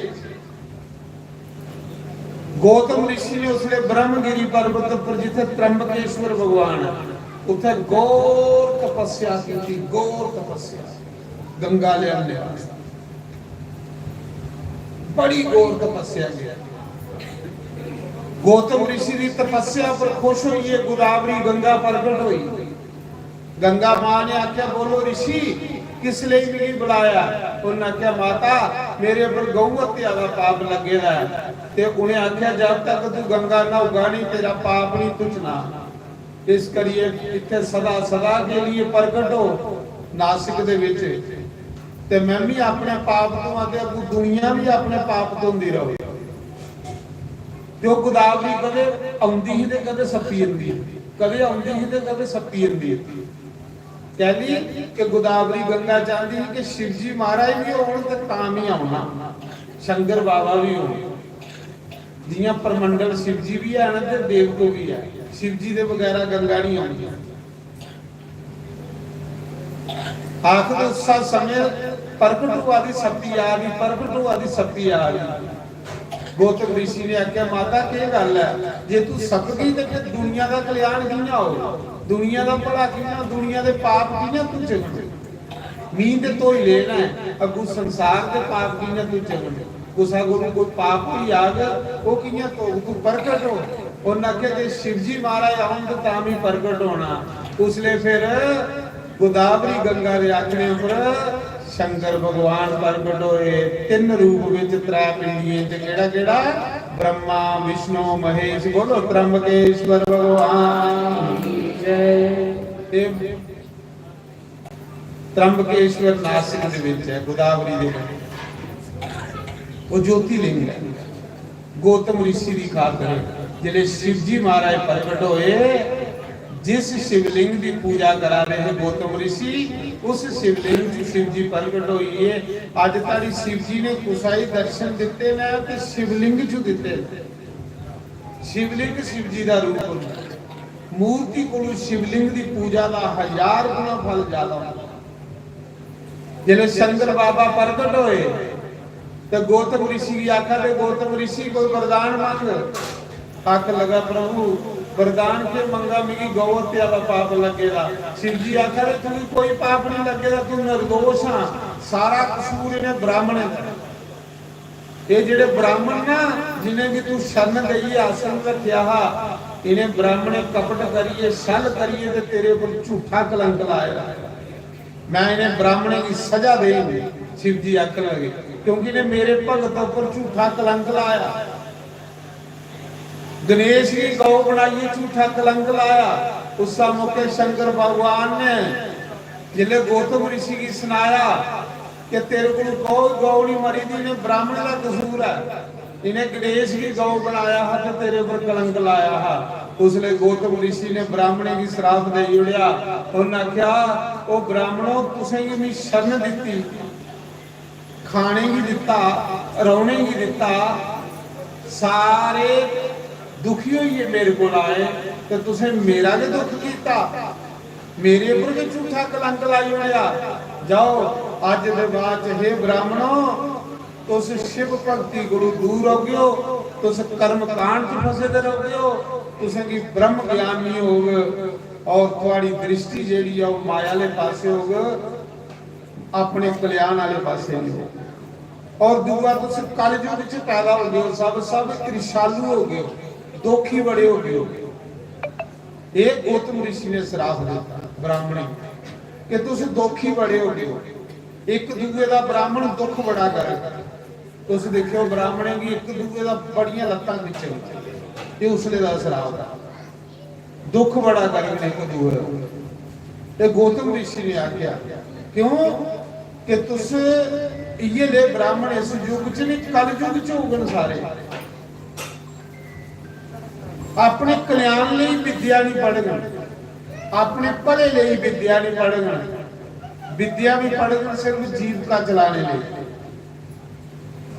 गौतम ऋषि ने उसने ब्रह्मगिरी पर्वत पर जिथे त्र्यंबकेश्वर भगवान उथे गौर तपस्या की। गौर तपस्या गंगा लिया बड़ी गौर तपस्या की। गौतम ऋषि की तपस्या पर खुश हुई है गोदावरी गंगा प्रकट हुई। गंगा मां ने आख्या बोलो ऋषि किस लिए मेरी बुलाया? उन्हें आख्या माता मेरे पर गौ हत्या का पाप लगे है ते उन्हें आख्या जब तक तू गंगा नहाऊगा नहीं तेरा पाप नहीं तुझना। इस करिए इत्थे सदा सदा के लिए प्रकट हो नासिक दे विच ते मैं भी अपने पाप तो आते अगू दुनिया भी अपने पाप तो होंदी रहे। जो गोदावरी कदे आउंदी ही ते कदे सप्पी जंदी कदे आउंदी ही ते कदे सप्पी जंदी। कहली कि गोदावरी गंगा चाहती है कि शिव जी महाराज भी होण ते तां ही आउणा शंकर बाबा भी हो जियां परमंडल शिव जी भी है ना ते देवतो भी है। शिव जी दे वगैरह गंगा नहीं आउंदी। ਆਖਦ ਉਸਾ ਸਮੇਂ ਪ੍ਰਗਟ ਹੋਆ ਦੀ ਸ਼ਕਤੀ ਆ ਗਈ, ਪ੍ਰਗਟ ਹੋਆ ਦੀ ਸ਼ਕਤੀ ਆ ਗਈ। ਗੌਤਮ ਰਿਸ਼ੀ ਨੇ ਆਖਿਆ ਮਾਤਾ ਕੀ ਗੱਲ ਹੈ, ਜੇ ਤੂੰ ਸਕਦੀ ਤੇ ਫਿਰ ਦੁਨੀਆ ਦਾ ਕਲਿਆਣ ਕਿਵੇਂ ਹੋ, ਦੁਨੀਆ ਦਾ ਭਲਾ ਕਿਵੇਂ, ਦੁਨੀਆ ਦੇ ਪਾਪ ਕਿਵੇਂ ਤੂੰ ਚੁੱਕ, ਮੀਂਹ ਦੇ ਤੋਂ ਹੀ ਲੈਣਾ ਹੈ ਅਗੂ ਸੰਸਾਰ ਦੇ ਪਾਪ ਕਿਵੇਂ ਤੂੰ ਚੁੱਕ, ਗੁਸਾ ਗੁਰੂ ਕੋਈ ਪਾਪ ਹੀ ਆ ਗਿਆ ਉਹ ਕਿਵੇਂ ਤੂੰ ਪ੍ਰਗਟ ਹੋ। ਉਹਨਾਂ ਆਖਿਆ ਜੇ शिव जी महाराज आउन तो तां भी प्रगट होना। उसले फिर गोदावरी गंगा दे आखने पर शंकर भगवान प्रगट होए, तीन रूप विच त्रै पिंडियां च, केड़ा केड़ा ब्रह्मा विष्णु महेश, बोलो त्र्यंबकेश्वर भगवान की जय। त्र्यंबकेश्वर नासिक दे विच है, गोदावरी दे विच वो ज्योतिर्लिंग है। गौतम ऋषि की खातर जिले शिव जी महाराज प्रगट होए, जिस शिवलिंग की पूजा करा रहे गौतम ऋषि, उस शिवलिंग की शिव जी प्रगट हुई है। अज तारी शिव जी ने कुसाई दर्शन दिते ने ते शिवलिंग चु दिते। शिवलिंग शिव जी का रूप होता, मूर्ति को शिवलिंग की पूजा का 1000 गुना फल ज्यादा। जिले शंकर बाबा प्रगट होए तो गौतम ऋषि की आखा दे, गौतम ऋषि कोई वरदान मांग, आख लगा प्रभु वरदान के मंगा मिगी गौ हत्या का पाप लगेगा। शिव जी आखा तू कोई पाप नहीं लगेगा, तू निर्दोष हाँ, सारा कसूर इन्हें ब्राह्मण है। ये जेड़े ब्राह्मण ना जिन्हें भी तू शरण गई आसन रखिया हा, इन्हें ब्राह्मण कपट करिए छल करिए तो तेरे ऊपर झूठा कलंक लाया, मैं इन्हें ब्राह्मण की सजा देंगे। शिव जी आख लगे क्योंकि इन्हें मेरे भगत पर झूठा कलंक लाया। गणेश की गौ बनाई झूठा कलंक लाया। उस मौके शंकर भगवान ने जिले गौतम ऋषि की सुनाया कि तेरे को कोई गौ नहीं मरी थी, इन्हें ब्राह्मण का कसूर है, इन्हें गणेश की गौ बनाया है तो तेरे पर कलंक लाया है। उसने गौतम ऋषि ने ब्राह्मण की श्राप दे उड़िया। उन्हें आख्या ओ ब्राह्मणों तुसें भी शरण दी, खाने की दिता, रोने की दिता, सारे दुखी होइए मेरे को आए तो तुसें मेरा भी दुख किया, मेरे ऊपर भी झूठा कलंक लाई होया। जाओ अज दे बाद हे ब्राह्मणों तुस शिव भक्ति गुरु दूर हो गयो, तुस कर्म कांड च फसे दे रहोगे हो, तुसें की ब्रह्म ज्ञान नहीं होगे और तुम्हारी दृष्टि जेड़ी है वो माया वाले पासे होगे, अपने कल्याण वाले पासे नहीं होगे। और दूसरा तुस कलयुग च पैदा हो गए, सब ईर्षालु हो गए, दोखी बड़े हो गए। एक गौतम ऋषि ने श्राप दिता ब्राह्मण कि तुस दोखी बड़े हो गए, एक दूसरे का ब्राह्मण दुख बड़ा करे। तुस देखियो ब्राह्मण की एक दूसरे का बड़ियां लत्तां खिंचे, ये उसले का श्राप है, दुख बड़ा करे एक दूसरे। ते गौतम ऋषि ने आख्या क्यों कि तुस ये ले ब्राह्मण इस युग च नहीं कल युग च होगन, सारे अपने कल्याण लिए विद्या नहीं पढ़गन, अपने भले लिए विद्या नहीं पढ़गन, विद्या भी पढ़गन सिर्फ जीविका चलाने लिए।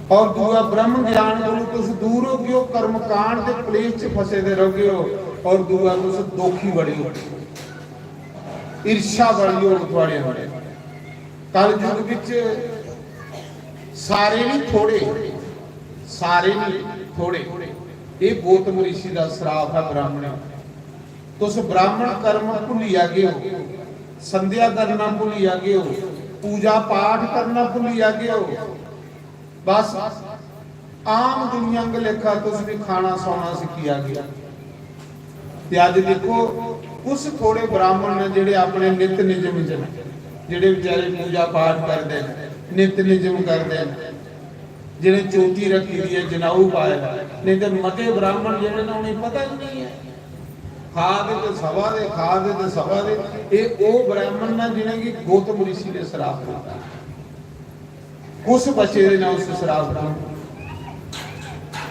और दूसरा ब्रह्म ज्ञान को तुस दूर हो गए, कर्म कांड के क्लेश च फसे दे रहोगे हो। और दूसरा तुस दोखी बड़ी हो, ईर्षा बड़ी हो थोड़े बड़े। कल युग विच सारे नहीं थोड़े, सारे नहीं थोड़े। ये गौतम ऋषि का श्राप है ब्राह्मण। तुस ब्राह्मण कर्म भुलिया गए हो, संध्या करना भुलिया गए हो, पूजा पाठ करना भुलिया गए हो, बस आम दुनिया के लेखा तुस भी खाना सोना सिखिया गया। अज देखो उस थोड़े ब्राह्मण ने जेडे अपने नित निजम जेडे बेचारे पूजा पाठ करते हैं, नित निजम करते हैं, जिन्हें चौथी रखी दी है, जनाऊ पाया। नहीं तो मते ब्राह्मण जिन्हें ना उन्हें पता ही नहीं है, खा दे तो सवा दे, खा दे तो सवा दे। ये वो ब्राह्मण ना जिन्हें की गौतम ऋषि ने श्राप दिया, कुछ बचे ना उस श्राप का,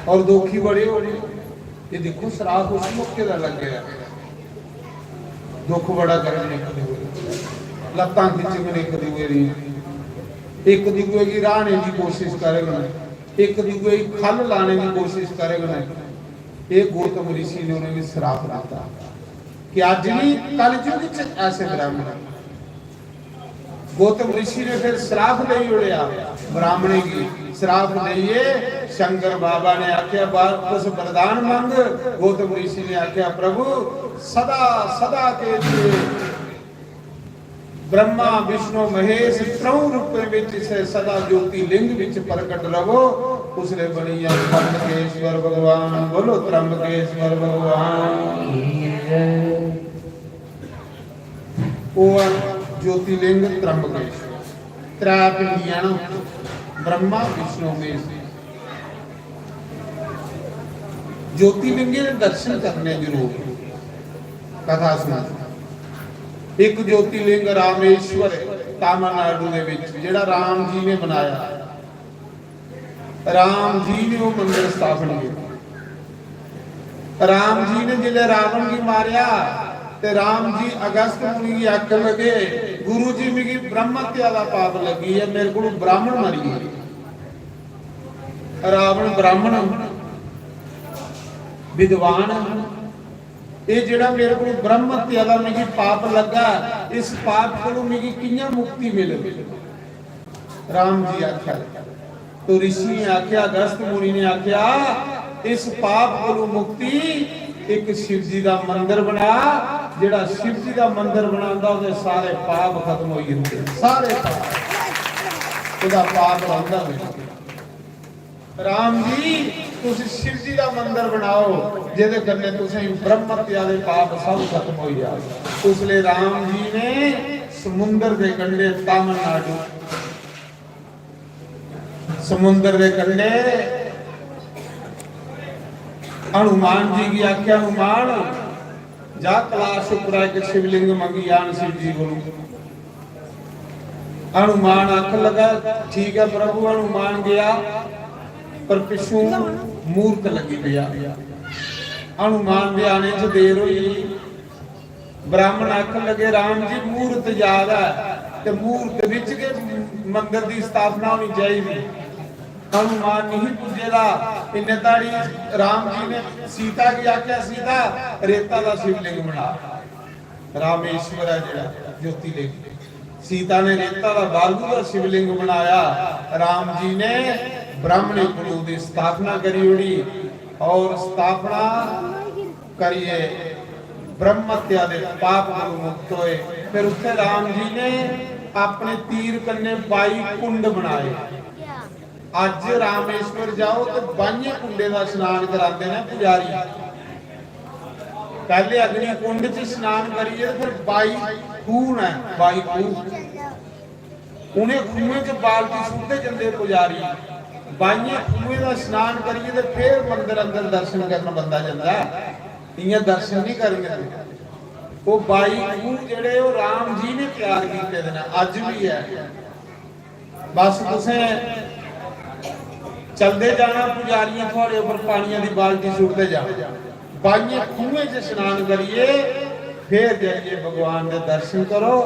और दोखी बड़े हो रहे। ये देखो श्राप उस मौके का लग गया, दुख बड़ा करने लत्तां खिंचने एक दूसरे की राहने की कोशिश करेगा, एक दूसरे की खल लाने की कोशिश करेगा। एक गौतम ऋषि ने उन्हें भी श्राप दिया कि आज भी कल युग च ऐसे ब्राह्मण गौतम ऋषि ने फिर श्राप दे उड़िया ब्राह्मणी की, श्राप दईए शंकर बाबा ने आख्या वापस वरदान मांग। गौतम ऋषि ने आख्या प्रभु सदा सदा के लिए ब्रह्मा विष्णु महेश त्रौ रूप विच से सदा ज्योति लिंग विच प्रकट रहो। उसने बनी त्र्यंबकेश्वर भगवान, बोलो त्र्यंबकेश्वर भगवान। वो ज्योतिलिंग त्र्यंबकेश्वर, त्रै पिंडियां ब्रह्मा विष्णु महेश। ज्योतिलिंग के दर्शन करने जरूर, कथा सुना। एक ज्योतिलिंग रामेश्वर तमिलनाडु दे विच जिहड़ा राम जी ने बनाया, राम जी ने वो मंदिर स्थापन किया। राम जी ने जिले रावण की मारिया ते राम जी अगस्त मुनि की आख लगे गुरु जी मेरी ब्रह्म हत्या का पाप लगी है, मेरे को ब्राह्मण मरी है। रावण ब्राह्मण विद्वान, ये जिहड़ा मेरे को ब्रह्म हत्या का मेरी पाप लगा, इस पाप को मेरी कियां मुक्ति मिले। राम जी आख्या तो ऋषि ने आख्या, अगस्त मुनि ने आख्या इस पाप को मुक्ति एक शिव जी का मंदिर बना। जिहड़ा शिव जी का मंदिर बनांदा उहदे सारे पाप खत्म हो जाते, सारे पाप उहदा पाप रहंदा नहीं। राम जी तुम शिव जी का मंदिर बनाओ जिहदे कन्ने तुसीं ब्रह्म हत्या दे पाप सब खत्म हो जाए। उसलिए राम जी ने समुंदर के कंढे तमिलनाडु समुंदर के कंढे हनुमान जी की आख्या, हनुमान जा कैलाश उपर एक शिवलिंग मंगी आन शिव जी को। हनुमान आख लगा ठीक है प्रभु। हनुमान गया पर पिछू मूर्त लगी पिया। हनुमान दे आने च देर हुई। ब्राह्मण आख लगे राम जी मूर्त याद है ते मूर्त विच के मंदिर की स्थापना होनी चाहिए। हनुमान नहीं पूजेगा इन्ने ताड़ी राम जी ने सीता की आख्या, सीता रेता का शिवलिंग बना। रामेश्वर है जिहड़ा ज्योतिलिंग, सीता ने रेता का बालू का शिवलिंग बनाया। राम जी ने ब्राह्मणी कुल की स्थापना करी उड़ी और स्थापना करिए ब्रह्म हत्या दे पाप को मुक्त होए। फिर उत्थे राम जी ने अपने तीर कन्ने 22 कुंड बनाए। अज रामेश्वर जाओ तो 22 कुंडे का स्नान कराते हैं पुजारी। पहले अग्नि कुंड च स्नान करिए फिर 22 खूह है, 22 खूह उन्हें खूहे च बाल्टी सुटते जाते पुजारी। 22 खूहे का स्नान करिए तो फिर मंदिर अंदर दर्शन करना बंदा जाता है। इयां दर्शन नहीं करेंगे। वो 22 खूह जिहड़े वो राम जी ने तैयार किए हैं, अज भी है। बस तुसें चलते जाना, पुजारियां थोड़े ऊपर पानिया की बाल्टी सुटते जाओ। 22 खूहे च स्नान करिए फिर जाइए भगवान के दर्शन करो।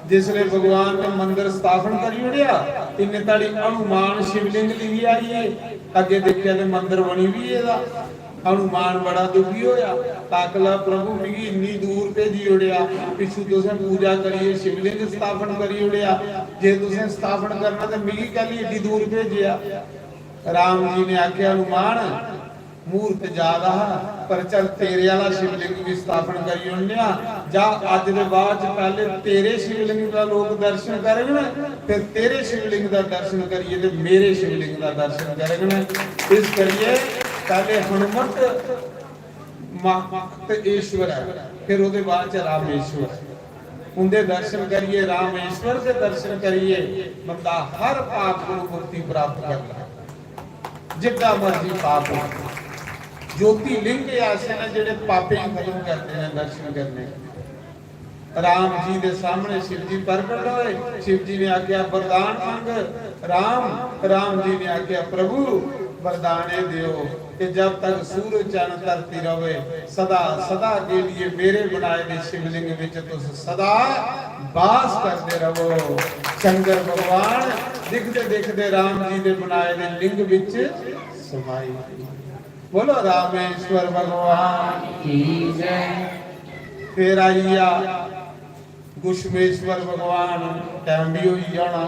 जिसले भगवान ने मंदिर स्थापन करी उड़िया इन्ने ताड़ी हनुमान शिवलिंग की भी आई है। अगे देखिया तो मंदिर बनी भी है। हनुमान बड़ा दुखी होया, ताकला प्रभु मिगी इन्नी दूर भेजी उड़िया, पिछू तुसें पूजा करिए शिवलिंग स्थापन करी उड़िया, जे तुसें स्थापन करना तो मिगी कल एडी दूर भेजिया। राम जी ने आख्या हनुमान मूर्त ज्यादा पर चल तेरे वाला शिवलिंग भी स्थापन करी उन्या। जा अज दे बाद पहले तेरे शिवलिंग का लोग दर्शन करेंगे, फिर तेरे शिवलिंग का दर्शन करिए तो मेरे शिवलिंग का दर्शन करेंगे। इस करिए पहले हनुमत ईश्वर है, फिर उसके बाद रामेश्वर। उनके दर्शन करिए, रामेश्वर के दर्शन करिए, बंदा हर पाप को मुक्ति प्राप्त करता है, जितना मर्जी पाप हो। ज्योतिलिंग ऐसे ने जिहड़े पापे खत्म करते हैं दर्शन करने। राम जी के सामने शिव जी प्रकट होए। शिव जी ने आख्या वरदान मांग। राम जी ने आख्या प्रभु वरदान दियो कि जब तक सूरज चंद धरती रहे सदा सदा के लिए मेरे बनाए गए शिवलिंग विच तुस सदा वास करते रहो। शंकर भगवान दिखते दिखते राम जी के बनाए गए लिंग विच समाई। बोलो रामेश्वर भगवान की जय। फिर आइया गुशमेश्वर भगवान टाइम भी हो ही जाना।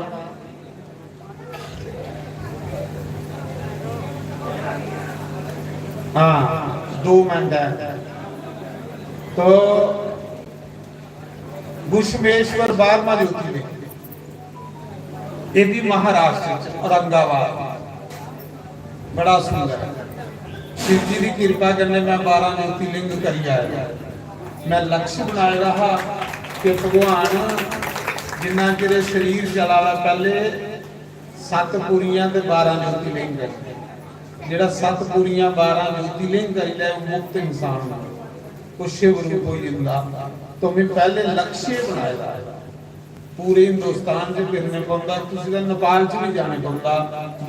हाँ 2 मिनट है। तो गुशमेश्वर 12वां ज्योतिर्लिंग, ये भी महाराष्ट्र औरंगाबाद, बड़ा सुंदर है। शिव जी की कृपा करने मैं 12 ज्योतिर्लिंग करी आया। मैं लक्ष्य बनाया रहा कि भगवान जिन्ना चिर शरीर चला वा पहले 7 पूरियां ते 12 ज्योतिर्लिंग कर, जेड़ा 7 पूरियां 12 ज्योतिर्लिंग करी ले मुक्त इंसान को शिव रूप हो जिंदा। तो मैं पहले लक्ष्य बनाया पूरे हिंदुस्तान से फिरने पौंदा, किसी का नेपाल च भी जाने पौंदा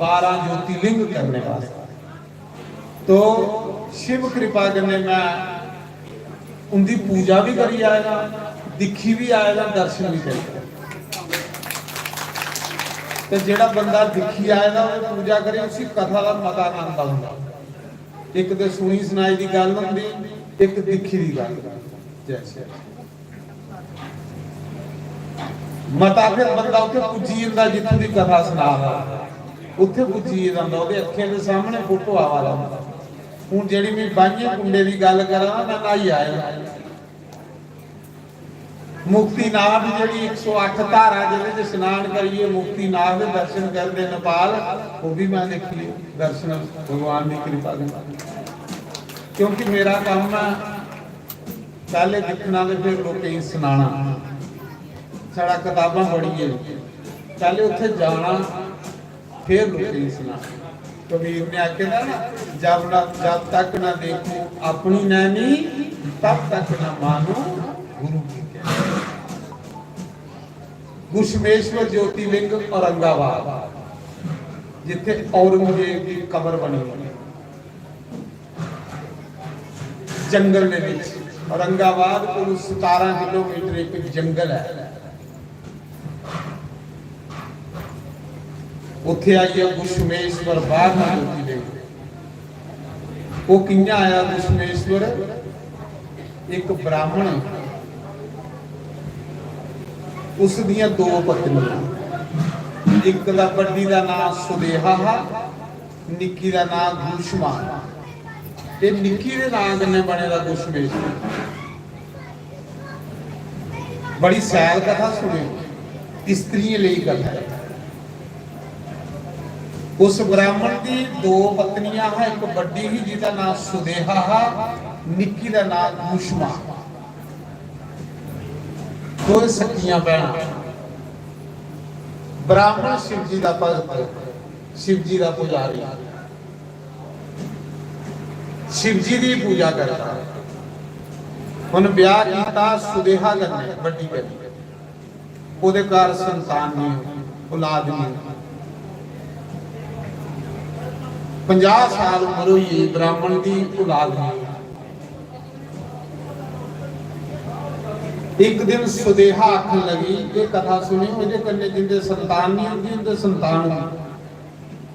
12 ज्योतिर्लिंग करने वास्ते। तो शिव कृपा करने मैं उनकी पूजा भी करी आएगा, दिखी भी आएगा, दर्शन भी करेगा। तो जेड़ा बंदा दिखी आएगा वो पूजा करे, उसी कथा का मता आनंद आउंदा। एक तो सुनी सुनाई की गल होंदी, एक दिखी की गल। जैसे मता फिर बंदा उत्थे पुजी जांदा, जित्थों की कथा सुना उत्थे पुजी जांदा, ओहदे अखियां दे सामने फोटो आवा लांदा। हुण जेड़ी मैं बाइये कुंडे की गल करा मैं नहाई आया। मुक्तिनाथ जी 108 धारा जिहदे स्नान करिए, मुक्तिनाथ के दर्शन करते नेपाल, वो भी मैं देखी दर्शन भगवान की कृपा से। क्योंकि मेरा काम है पहले दिखना ते फिर लोकें सुनाना। साडा किताबां पढ़िए, पहले उत्थे जाना फिर लोकें सुनाना। कबीर ने आख्या ना, जब तक ना देखो अपनी नैनी, तब तक ना मानो गुरु की। गुशमेश्वर ज्योतिर्लिंग औरंगाबाद, जिथे औरंगजेब की कबर बनी हुई जंगल ने विच। औरंगाबाद को 17 किलोमीटर एक जंगल है। उत्थे आई है गुशमेश्वर 12वां ज्योतिर्लिंग। वो किंजा आया गुशमेश्वर? एक ब्राह्मण, उस दियां 2 पत्नियां, एक दा बड़ी दा नाम सुदेहा, निक्की दा नाम गुशमा। ते निक्की दे नाम कन्नै बने दा गुशमेश्वर। बड़ी सैल कथा सुनियो, स्त्रियां लेई कथा है। उस ब्राह्मण की 2 पत्नियां है, एक बड़ी ही जिसका नाम सुदेहा, निक्की का नाम गुशमा। 2 सखियां बहना। ब्राह्मण शिव जी का भगत, शिव जी का पुजारी, शिव जी की पूजा करता। उन्हें ब्याह किया सुदेहा करने, बड़ी करनी, ਉਹਦੇ ਘਰ संतान नहीं हुई, औलाद नहीं हुई। 50 साल उम्र हुई, ब्राह्मण की औलाद नहीं। एक दिन सुदेहा आखन लगी, ये कथा सुनी, मुझे कन्ने जिंदे संतान नहीं होती उनके संतान होती।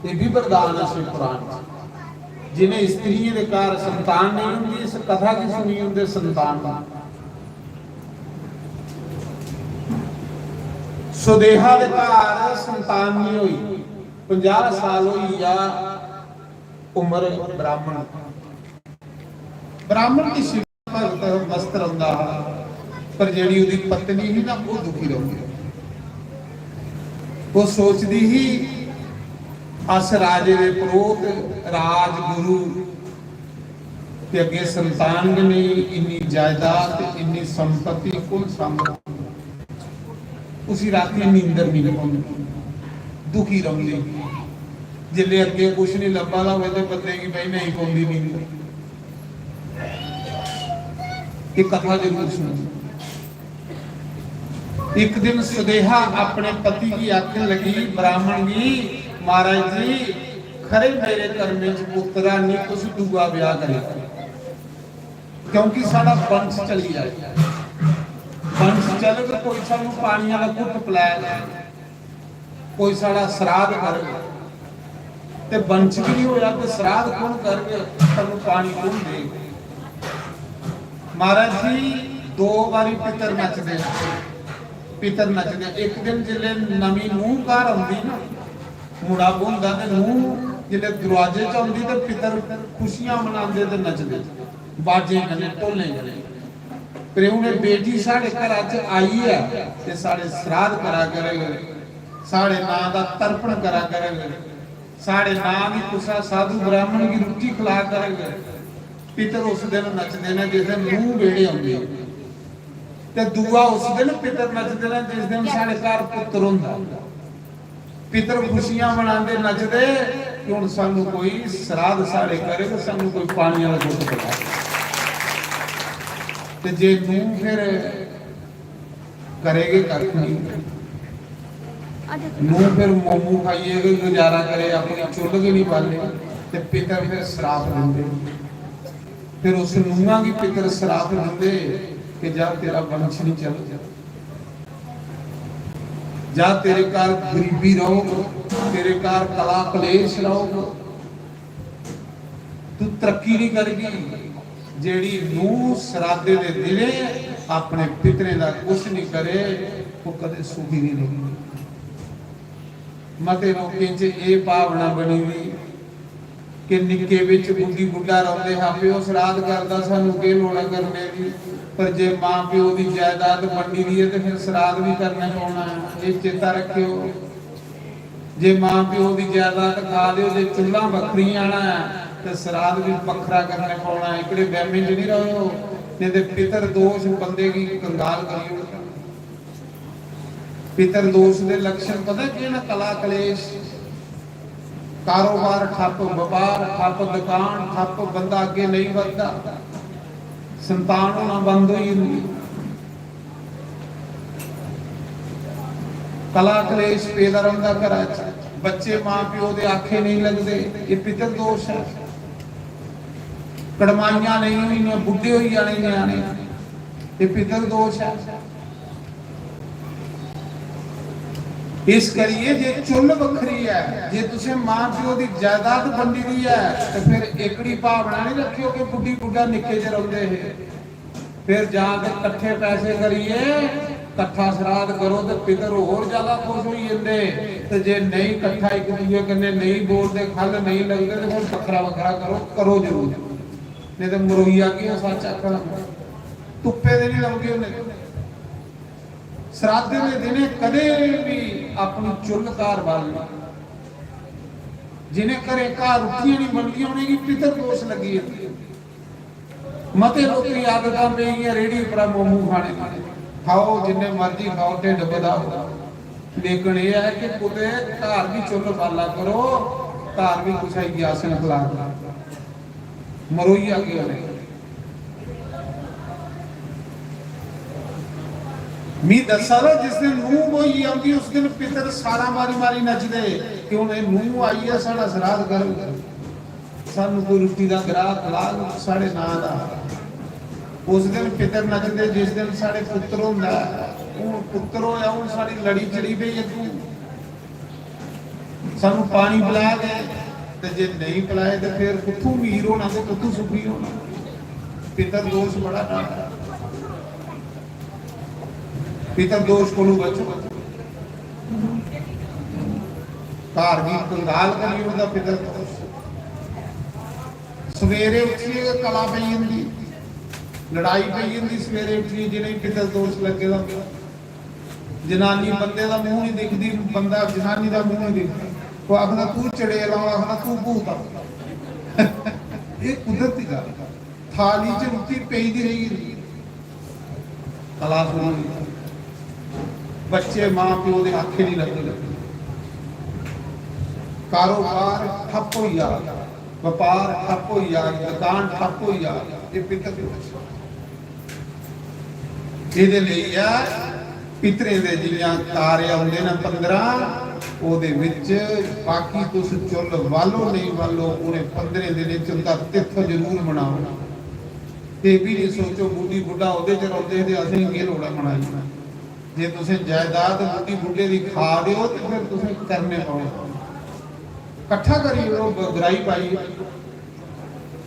ये भी वरदान है शिव पुराण। जिन्हें स्त्री के घर संतान नहीं होती, इस कथा की सुनी उनके संतान। सुदेहा के घर संतान नहीं हुई, 50 साल हुई या उम्र ब्राह्मण। ब्राह्मण की शिव भगत मस्त रहा, पर जेड़ी उदी पत्नी ही ना वो दुखी रही। वो सोचती ही अस राजे दे पुरोत राजगुरु ते अगे संतान नहीं, इन्नी जायदाद इन्नी संपत्ति कौन संभाले। उसी राती नींदर नहीं आती, दुखी रही। जिले अगे कुछ नहीं लभा ला तो बंदे की भाई नहीं पौंदी नींद। एक कथा जरूर सुनो। एक दिन सुदेहा अपने पति की आखन लगी, ब्राह्मण जी, महाराज जी खरे मेरे घर में पुत्रा नहीं, कुछ दूआ ब्याह करे, क्योंकि साडा वंश चली जाए। वंश चले तो कोई सानू पानी वाला घुट पिलाए, कोई साडा श्राद्ध करे, ते वंश भी नहीं होया तो श्राद्ध कौन करके सानू पानी कौन दे। महाराज जी 2 बारी पितर नचदे, ਪਿਤਰ ਨੱਚਦੇ। ਇੱਕ ਦਿਨ ਜਿਲੇ ਨਵੀਂ ਨੂੰਹ ਘਰ ਆਉਂਦੀ ਨਾ, ਮੁੰਡਾ ਬੋਲਦਾ ਤੇ ਨੂੰਹ ਜਿਲੇ ਦਰਵਾਜ਼ੇ 'ਚ ਆਉਂਦੀ ਤੇ ਪਿਤਰ ਖੁਸ਼ੀਆਂ ਮਨਾਉਂਦੇ ਤੇ ਨੱਚਦੇ, ਬਾਜੇ ਗਲੇ ਢੋਲੇ ਗਲੇ। ਪਰ ਉਹਨੇ ਬੇਟੀ ਸਾਡੇ ਘਰਾਂ 'ਚ ਆਈ ਹੈ ਤੇ ਸਾਡੇ ਸਰਾਧ ਕਰਾ ਕਰੇਗਾ, ਸਾਡੇ ਨਾਂ ਦਾ ਤਰਪਣ ਕਰਾ ਕਰੇਗਾ, ਸਾਡੇ ਨਾਂ ਦੀ ਕੁਸਾ ਸਾਧੂ ਬ੍ਰਾਹਮਣ ਦੀ ਰੋਟੀ ਖਿਲਾ ਕਰੇਗਾ। ਪਿਤਰ ਉਸ ਦਿਨ ਨੱਚਦੇ ਨੇ ਜਿਸ ਦਿਨ ਨੂੰਹ ਵੇੜੇ ਆਉਂਦੀ ਤੇ ਦੂਆ ਉਸ ਦਿਨ ਪਿਤਰ ਨੱਚਦੇ ਨੇ ਜਿਸ ਦਿਨ ਸਾਡੇ ਘਰ ਪੁੱਤਰ ਹੁੰਦਾ। ਪਿਤਰ ਖੁਸ਼ੀਆਂ ਮਨਾਉਂਦੇ ਨੱਚਦੇ ਕਿ ਹੁਣ ਸਾਨੂੰ ਕੋਈ ਸਰਾਧ ਸਾਡੇ ਕਰੇ ਤੇ ਸਾਨੂੰ ਕੋਈ ਪਾਣੀ ਵਾਲਾ ਦੁੱਧ ਪਿਲਾਏ। ਤੇ ਜੇ ਨੂੰ ਫਿਰ ਕਰੇਗੇ ਕੱਖ ਨਹੀਂ, ਨੂੰ ਫਿਰ ਮੋਮੂ ਖਾਈਏਗੇ, ਗੁਜ਼ਾਰਾ ਕਰੇ, ਆਪਣੀ ਚੁੱਲ੍ਹ ਵੀ ਨਹੀਂ ਬਾਲੇ ਤੇ ਪਿਤਰ ਫਿਰ ਸਰਾਪ ਦਿੰਦੇ। ਫਿਰ ਉਸ ਨੂੰਹਾਂ ਵੀ ਪਿਤਰ ਸਰਾਪ ਦਿੰਦੇ ਕਿ ਜਾ ਤੇਰਾ ਵੰਸ਼ ਨਹੀਂ ਚੱਲਦਾ, ਜਾ ਤੇਰੇ ਘਰ ਗਰੀਬੀ ਰਹੂਗਾ, ਤੇਰੇ ਘਰ ਕਲਾ ਕਲੇਸ਼ ਰਹੂਗਾ, ਤੂੰ ਤਰੱਕੀ ਨਹੀਂ ਕਰੇਗੀ। ਜਿਹੜੀ ਨੂੰਹ ਸਰਾਦੇ ਦੇ ਦਿਨੇ ਆਪਣੇ ਪਿਤਰੇ ਦਾ ਕੁਛ ਨਹੀਂ ਕਰੇ ਉਹ ਕਦੇ ਸੁਖੀ ਨਹੀਂ ਰਹੇਗੀ। ਮਤੇ ਲੋਕਾਂ 'ਚ ਇਹ ਭਾਵਨਾ ਬਣੀ ਹੋਈ ਕਿ ਨਿੱਕੇ ਵਿੱਚ ਬੁੱਢੀ ਬੁੱਢਾ ਰੋਂਦੇ ਹਾਂ ਪਿਓ ਸਰਾਧ ਕਰਦਾ ਸਾਨੂੰ ਕੀ ਲੋੜ ਕਰਨੇ ਦੀ, ਪਰ ਜੇ ਮਾਂ ਪਿਓ ਦੀ ਜਾਇਦਾਦ ਵੰਡੀ ਦੀ ਹੈ ਤੇ ਫਿਰ ਸਰਾਧ ਵੀ ਕਰਨਾ ਪਾਉਣਾ, ਇਹ ਚੇਤਾ ਰੱਖਿਓ। ਜੇ ਮਾਂ ਪਿਓ ਦੀ ਜਾਇਦਾਦ ਖਾ ਲਿਓ, ਜੇ ਚੁੱਲ੍ਹਾ ਵੱਖਰੀ ਆਣਾ ਤੇ ਸਰਾਧ ਵੀ ਵੱਖਰਾ ਕਰਨਾ ਪਾਉਣਾ। ਇਕੜੇ ਵਹਿਮੇ 'ਚ ਨਹੀਂ ਰਹੋ, ਨਹੀਂ ਤੇ ਪਿਤਰ ਦੋਸ਼ ਬੰਦੇ ਕੀ ਕੰਗਾਲ ਕਰੀ ਉੜਦਾ। ਪਿਤਰ ਦੋਸ਼ ਦੇ ਲੱਛਣ ਪਤਾ ਕੀ ਨਾ, ਕਲਾ ਕਲੇਸ਼, ਕਾਰੋਬਾਰ ਠੱਪ, ਵਪਾਰ ਠੱਪ, ਦੁਕਾਨ ਠੱਪ, ਬੰਦਾ ਅੱਗੇ ਨਹੀਂ ਵੱਧਦਾ, ਸੰਤਾਨ ਹੋਣਾ ਬੰਦ ਹੋਈ ਹੁੰਦੀ, ਕਲਾ ਕਲੇਸ਼ ਪੈਦਾ ਰਹਿੰਦਾ ਘਰਾਂ 'ਚ, ਬੱਚੇ ਮਾਂ ਪਿਓ ਦੇ ਆਖੇ ਨਹੀਂ ਲੱਗਦੇ, ਇਹ ਪਿਤਰ ਦੋਸ਼ ਹੈ। ਕੜਮਾਈਆਂ ਨਹੀਂ ਹੋਈਆਂ, ਬੁੱਢੇ ਹੋਈ ਜਾਣੇ ਨਿਆਣੇ, ਇਹ ਪਿਤਰ ਦੋਸ਼ ਹੈ। ਇਸ ਕਰੀਏ ਜੇ ਚੁੱਲ ਵੱਖਰੀ ਹੈ, ਜੇ ਤੁਸੀਂ ਮਾਂ ਪਿਓ ਦੀ ਜਾਇਦਾਦ ਵੰਡੀ ਦੀ ਹੈ ਤੇ ਫਿਰ ਏਕੜੀ ਭਾਵਨਾ ਨਹੀਂ ਰੱਖਿਓ ਕਿ ਬੁੱਢੀ ਬੁੱਢਾ ਨਿੱਕੇ ਜਿਹੇ ਰਹਿੰਦੇ ਹੈ। ਫਿਰ ਜਾਂ ਤੇ ਇਕੱਠੇ ਪੈਸੇ ਕਰੀਏ, ਇਕੱਠਾ ਸਰਾਧ ਕਰੋ ਤੇ ਪਿਤਰ ਹੋਰ ਜ਼ਿਆਦਾ ਖੁਸ਼ ਹੋਈ ਜਾਂਦੇ, ਤੇ ਜੇ ਨਹੀਂ ਇਕੱਠਾ ਇੱਕ ਦੂਜੇ ਕੰਨੇ ਨਹੀਂ ਬੋਲਦੇ, ਖੱਲ ਨਹੀਂ ਲੱਗਦੇ ਤੇ ਫਿਰ ਵੱਖਰਾ ਵੱਖਰਾ ਕਰੋ ਜ਼ਰੂਰ, ਨਹੀਂ ਤੇ ਮਰੋਈਆ ਕੀ ਸੱਚ ਆਖਣਾ, ਤੁੱਪੇ ਦੇ ਨਹੀਂ ਲਾਉਂਦੇ ਉਹਨੇ। ਸਰਾਧੇ ਦੇ ਦਿਨੇ ਕਦੇ ਵੀ ਆਪਣੀ ਚੁੱਲ੍ਹ ਘਰ ਵੱਲ, ਜਿਹਨੇ ਘਰੇ ਘਰ ਰੋਟੀਆਂ ਨਹੀਂ ਬਣਦੀਆਂ ਹੋਣਗੀ, ਪਿਤਰ ਦੋਸ਼ ਲੱਗੀ ਜਾਂਦੀ। ਮਤੇ ਲੋਕੀ ਆਦਤਾਂ ਪਈਆਂ ਰੇੜੀ ਉੱਪਰ ਮੋਮੂ ਖਾਣੇ, ਖਾਓ ਜਿੰਨੇ ਮਰਜ਼ੀ ਖਾਓ, ਢਿੱਡ ਵਧਾਓ, ਲੇਕਿਨ ਇਹ ਹੈ ਕਿ ਕੁਤੇ ਘਰ ਵੀ ਚੁੱਲ੍ਹ ਬਾਲਾ ਕਰੋ, ਘਰ ਵੀ ਕੁਛ ਹੈ ਗਿਆਸਨ ਖਿਲਾ ਮਰੋਈਆ ਕੀ ਹੋਣੇ। मी दसा जिस दिन नूह बोई आती उस दिन पितर सारा मारी मारी नचदे कि हुण नूह आई है साडा श्राद्ध करो, सानू कोई रोटी दा ग्राह खिला साडे नां दा। उस दिन पितर नचदे जिस दिन साडे पुत्र हुंदा, हुण पुत्र होया हुण साडी लड़ी चढ़ी पई है, तू सानू पानी पिला दे, ते जे नहीं पिलाए ते फिर कित्थों वीर होना ते कित्थों सुखी होना। पितर दोष बड़ा डाटा, पितर दोष को बचो, धार्मिक कंगाल करी उनका पितर दोष। सवेरे उठिए कला पई हुंदी, लड़ाई पई हुंदी, सवेरे उठिए जिन्हें पितर दोष लगे दा। जनानी बंदे दा मुंह नहीं दिखदी, बंदा जनानी दा मुंह नहीं दिखदा, वो आखदा तू चड़ेल, आखदा तू भूत आ। ये कुदरती गल, थाली च रोटी पई दी रही, कला सुनी, बच्चे मां प्यो के आखे नहीं लगते, कारोबार ठप हो जा, व्यापार ठप हो जा, दुकान ठप हो जा, ये पितर ਇਹਦੇ ਲਈ ਆ ਪਿਤਰੇ ਦੇ ਜਿਹੀਆਂ ਤਾਰੇ ਆਉਂਦੇ ਨੇ 15 ਉਹਦੇ ਵਿੱਚ ਬਾਕੀ ਤੁਸੀਂ ਚੁੱਲ ਵਾਲੋ ਨਹੀਂ ਵਾਲੋ, ਉਹਨੇ 15 ਦਿਨ ਚ ਉਹਦਾ ਤਿੱਥ ਜ਼ਰੂਰ ਮਨਾਓ। ਤੇ ਵੀ ਨਹੀਂ ਸੋਚੋ ਬੁੱਢੀ ਬੁੱਢਾ ਉਹਦੇ ਚ ਰੋਂਦੇ ਤੇ ਅਸੀਂ ਕੀ ਲੋੜਾ ਮਨਾਈ। ਜੇ ਤੁਸੀਂ ਜਾਇਦਾਦ ਬੁੱਢੀ ਬੁੱਢੇ ਦੀ ਖਾ ਦਿਓ ਤੇ ਫਿਰ ਤੁਸੀਂ ਕਰਨੇ ਪਾਓ, ਇਕੱਠਾ ਕਰੀ ਉਹ ਬੁਰਾਈ ਪਾਈ,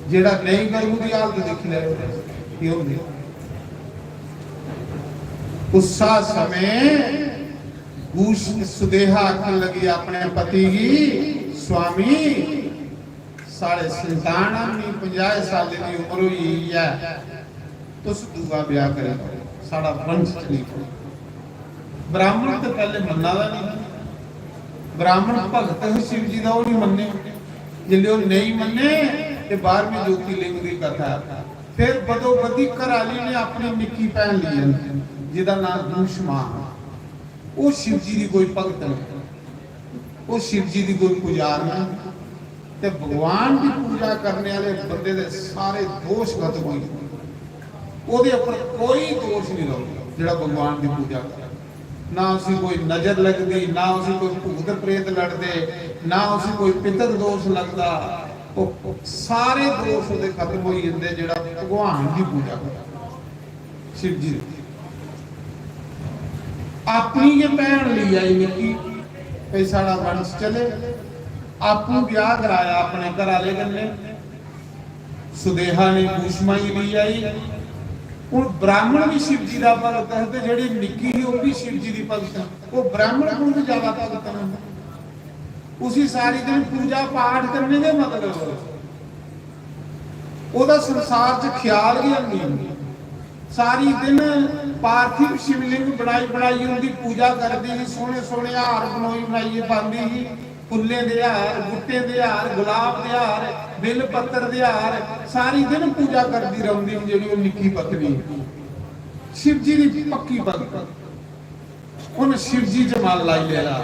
ਜਿਹੜਾ ਨਹੀਂ ਕਰੂ ਦੀ ਹਾਲਤ ਦੇਖ ਲੈ ਕੀ ਹੁੰਦੀ। उसा समय सुदेहा आखन लगी अपने पति की, स्वामी साढ़े संतान नहीं 50 साल की उम्र हुई है, तुस दूआ ब्याह करे, साड़ा वंश चली। ब्राह्मण तो पहले मन्ना दा नहीं, ब्राह्मण भगत है शिव जी का, वो नहीं मन्ने। जिले वो नहीं मन्ने तो 12वीं ज्योतिर्लिंग की कथा। फिर बदो बदी घराली ने अपनी निक्की भैन ली जिहदा नाम दूषमा, वो शिव जी की कोई भगत नहीं, वो शिव जी की कोई पुजार नहीं, ते भगवान की पूजा करने वाले बंदे दे सारे दोष खत्म हो गए। ਉਹਦੇ ਉੱਪਰ ਕੋਈ ਦੋਸ਼ ਨਹੀਂ ਰਹੂਗਾ ਜਿਹੜਾ ਭਗਵਾਨ ਦੀ ਪੂਜਾ ਕਰਦਾ। ਨਾ ਉਸੇ ਕੋਈ ਨਜ਼ਰ ਲੱਗਦੀ, ਨਾ ਉਸੇ ਕੋਈ ਭੂਤ ਪ੍ਰੇਤ ਲੜਦੇ, ਨਾ ਉਸੇ ਕੋਈ ਪਿਤਰ ਦੋਸ਼ ਲੱਗਦਾ, ਉਹ ਸਾਰੇ ਦੋਸ਼ ਉਹਦੇ ਖਤਮ ਹੋਈ ਜਾਂਦੇ ਜਿਹੜਾ ਭਗਵਾਨ ਦੀ ਪੂਜਾ ਕਰਦਾ। शिव जी अपनी ये भैन ली आई निक्की, कई सारा वंश चले, आपू ब्याह कराया अपने घर वाले कन्ने। सुदेहा ने दूषमा ही ली आई। ਹੁਣ ब्राह्मण भी शिव जी का भगत है, तो जी निक्की ही वो भी शिव जी की भगत है। वो ब्राह्मण को भी ज्यादा भगत है, उसी सारी दिन पूजा पाठ करने के मतलब ओदा संसार च ख्याल ही नहीं। सारी दिन पार्थिव शिवलिंग बनाई बनाई उनकी पूजा करती, सोहने सोहने हार बनोई बनाई पाती ही, फुल्ले दे हार, बूटे दे हार, गुलाब दे हार, बिल पत्तर दे हार, सारी दिन पूजा करती रहती जी वो निक्की पत्नी शिव जी की पक्की भगत। उन्हें शिव जी च मन लाई लिया,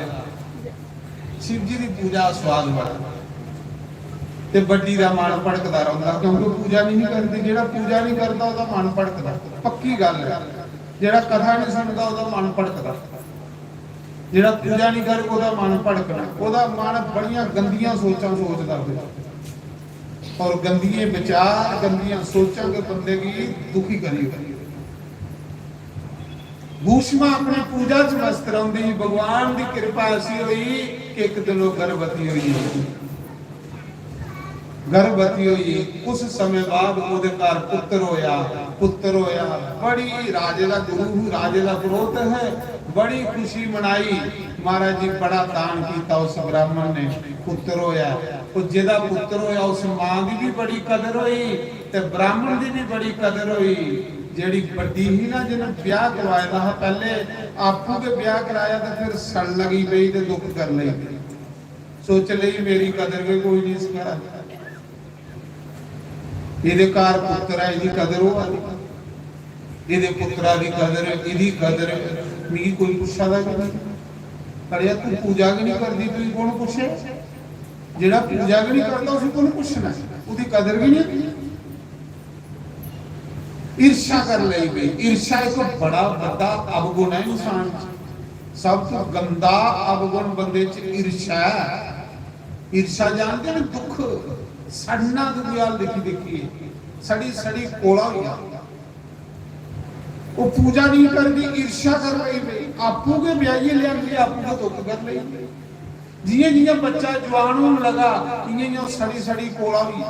शिव जी की पूजा स्वाद बड़ा, ते बड्डी दा मन भड़कदा रहंदा, क्योंकि पूजा नहीं करती। जेड़ा पूजा नहीं करता उसदा मन भड़कदा, पक्की गल है। जेड़ा कथा नहीं सुनदा उसदा मन भड़कदा, जेड़ा पूजा नहीं करे उसदा मन भड़कना, उसदा मन बड़ियां गंदियां सोचां सोचदा होवे, और गंदिये विचार गंदियां सोचां के बंदे की दुखी करी होई। भूषमा अपनी पूजा च मस्त रहंदी, भगवान की कृपा ऐसी हुई कि एक दिन वो गर्भवती हुई। गर्भवती हुई कुछ समय बाद ਉਹਦੇ ਘਰ पुत्र होया। बड़ी राजे का गुरु, राजे का पुरोहित है, बड़ी खुशी मनाई। महाराज जी बड़ा दान किया उस ब्राह्मण ने, पुत्र होया। तो जिहदा पुत्र होया उस मां की भी बड़ी कदर हुई, ते ब्राह्मण की भी बड़ी कदर हुई। जेड़ी बड़ी ही ना जिन्हें ब्याह करवाया था, पहले आपू के ब्याह कराया तो फिर सड़ लगी पई ते दुख कर लई, सोच लई मेरी कदर के कोई नहीं करा। ਇਹਦੇ ਘਰ ਪੁੱਤਰ ਹੈ, ਇਹਦੀ ਕਦਰ ਉਹ ਆ, ਇਹਦੇ ਪੁੱਤਰਾਂ ਦੀ ਕਦਰ, ਇਹਦੀ ਕਦਰ ਨਹੀਂ ਕੋਈ ਪੁੱਛਦਾ ਕਿ ਕਰਿਆ ਤੂੰ ਪੂਜਾ ਕਿ ਨਹੀਂ ਕਰਦੀ, ਤੂੰ ਕੋਣ ਪੁੱਛੇ? ਜਿਹੜਾ ਪੂਜਾ ਕਿ ਨਹੀਂ ਕਰਦਾ ਉਸੇ ਕੋਲ ਪੁੱਛਣਾ, ਉਹਦੀ ਕਦਰ ਵੀ ਨਹੀਂ। ਈਰਸ਼ਾ ਕਰ ਲਈ ਗਈ। ਈਰਸ਼ਾ ਇੱਕ ਬੜਾ ਵੱਡਾ ਅਵਗੁਣ ਹੈ ਇਨਸਾਨ ਚ, ਸਭ ਤੋਂ ਗੰਦਾ ਅਵਗੁਣ ਬੰਦੇ ਚ ਈਰਸ਼ਾ ਹੈ। ਈਰਸ਼ਾ ਜਾਣਦੇ ਨੇ, ਦੁੱਖ सड़ना दुनियाल देखी देखी सड़ी सड़ी कोड़ा हुआ, वो पूजा नहीं करती, ईर्ष्या कर रही, आपू के ब्याही ले आंदी, आपू के दुख कर रही। जिये जिये बच्चा जवान होने लगा, इये सड़ी सड़ी कोड़ा हुई।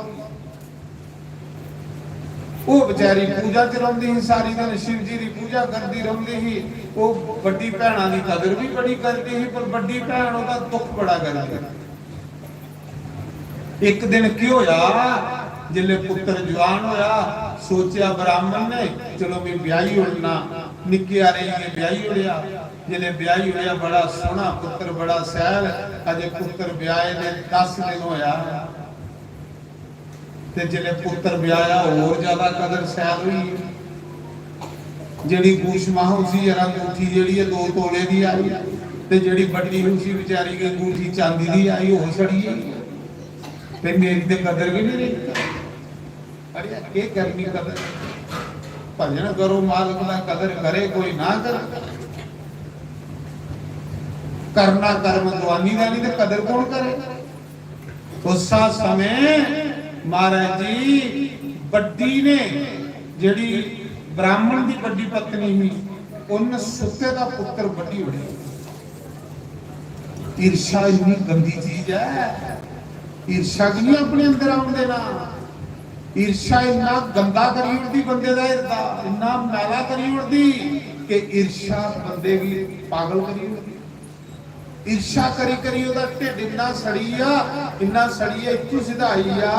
वो बेचारी पूजा च रही सारी दिन, शिव जी की पूजा करती रही। वो बड़ी भैणों की कदर भी बड़ी करती है, पर बड़ी भैन उसका दुख बड़ा करती। एक दिन की होया, जिले पुत्र जवान होया, सोचा ब्राह्मण ने चलो मैं ब्याही होना, निक्के आ रही है ब्याही होया। जिले ब्याही होया बड़ा सोहना पुत्र, बड़ा सैल, अजे पुत्र ब्याहे ने 10 दिन होया, ते जिले पुत्र ब्याया और ज्यादा कदर सैल हुई। जेड़ी भूषमा उसी जरा अंगूठी जेड़ी है 2 तोले दी आई, ते जेड़ी बड़ी उसी बेचारी की अंगूठी चांदी दी आई, हो सड़ी। मेरी तो कदर भी नहीं रही। अरे के करनी कदर, भजन करो मालिक दा, कदर करे कोई ना करे। करना कर्म दवानी का नहीं, तो कदर कौन करे? उस समय महाराज जी बड्डी ने जेड़ी ब्राह्मण की बड़ी पत्नी हुई, उन सुते का पुत्र बड़ी उड़ी। ईर्षा इतनी गंदी चीज है, ईर्षा की नहीं अपने अंदर आने देना। ईर्षा इन्ना गंदा करी उड़ती बंदे का हिरदा, इन्ना मैला करी उड़ती कि ईर्षा बंदे भी पागल करी ईर्षा करी करी ਉਹਦਾ ਢਿੱਡ ਇੰਨਾ ਸੜੀ ਇੱਥੋਂ ਸਿਧਾਈ ਆ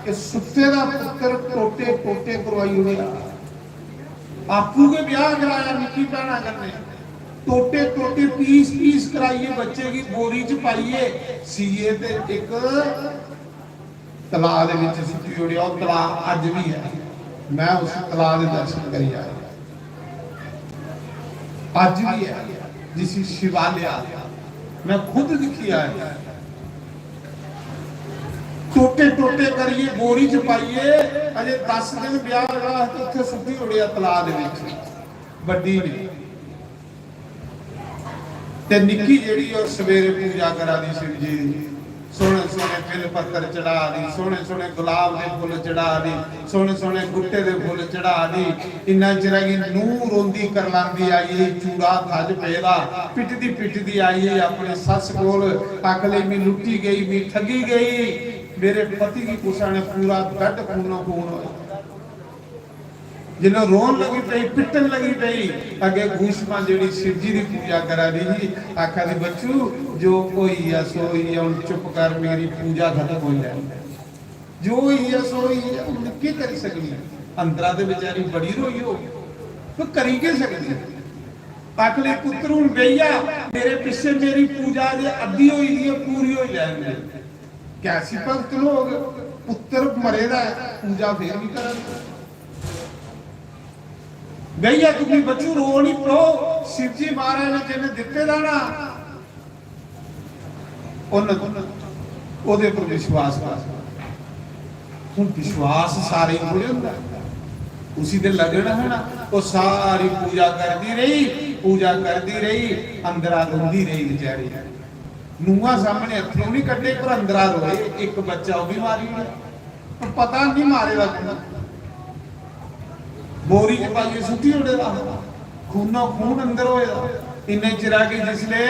ਕਿ ਸੁੱਤੇ ਦਾ ਪੁੱਤਰ ਟੋਟੇ ਟੋਟੇ ਕਰਵਾਈ ਹੋਇਆ ਆਪੂ के ब्याह कराया निक्की भैणा करने टोटे टोटे पीस पीस कराइए बच्चे की बोरी च पाइए सीए ते एक तलाब दे विच सुੱਟੀ होड़ी और तलाब अज भी है मैं उस तलाब दे दर्शन करी आया अज भी है जिस शिवालय मैं खुद दिखी आया टोटे टोटे करिए बोरी च पाइए अजे 10 दिन ब्याह लगा तो उत्थे सुੱਟੀ होड़ी तलाब दे विच बड्डी ने ते निक्की जेड़ी और सवेरे पूजा करा दी शिव जी दी सोने सोने बिल पत्तर चढ़ा दी सोने सोने गुलाब दे फुल चढ़ा दी सोने सोने गुट्टे दे फुल चढ़ा दी इन्ना चिरा की नूह रोंदी करलांदी आई चूड़ा थज पेदा पिटदी आई अपने सस कोल अकले में लुटी गई मी ठगी गई मेरे पति की कुशा ने पूरा बेड खूनो खून होया जिन्हों रोन लगी पई पिटन लगी पई अगे घूसमा जेड़ी शिव जी की पूजा करा दी जी आखा दी बच्चू जो कोई है सोई है उन चुप कर मेरी पूजा खत्म हो जाए जो ही है सोई है उन की कर सकनी अंदरा दे बेचारी बड़ी रोई हो तो करी के सकती अगले पुत्र हूं भैया मेरे पिछे मेरी पूजा जे अद्धी होई दी पूरी हो जाए कैसी भगत लोग पुत्र मरेदा है पूजा फिर भी करन भैया तुम्हें बच्चू रो नहीं पड़ो शिव जी महाराज ने जिन्हें दिते दा ना ओदे पर विश्वास कर हुन विश्वास सारे थोड़े हुंदा उसी दे लगन है ना वो सारी पूजा करती रही अंदरा रोंदी रही बेचारी ਨੂੰਹਾਂ ਸਾਹਮਣੇ ਅੱਥਰੂ ਨਹੀਂ ਕੱਢੇ ਪਰ ਅੰਦਰਾ ਰੋਏ ਇੱਕ ਬੱਚਾ ਉਹ ਵੀ ਮਾਰੀ ਪਰ ਪਤਾ ਨਹੀਂ ਮਾਰੇਗਾ ਕਿੰਨਾ बोरी च पाइए सुट्टी उड़े दा खूनो खून अंदर होया इन्ने चिरा के जिसले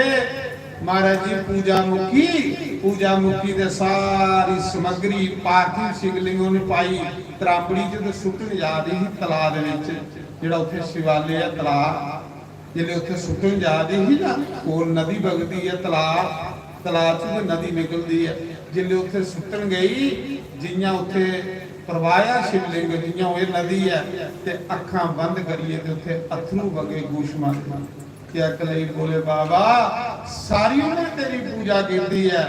महाराज जी पूजा मुक्की दे सारी सामग्री पार्थिव शिवलिंगों ने पाई त्रांबड़ी च ते सुट्टन जा रही थी तलाब दे विच जेड़ा उत्थे शिवालय है तलाब जिले उत्थे सुट्टन जा रही थी ना कोल नदी बगदी है तलाब च नदी निकलदी है जिले उत्थे सुट्टन गई जियां उत्थे परवाया शिवलिंग जियां वो नदी है ते अखां बंद करिए ते उत्थे अथरू वगे गूशमा क्या कलई बोले बाबा सारी उम्र तेरी पूजा कीती है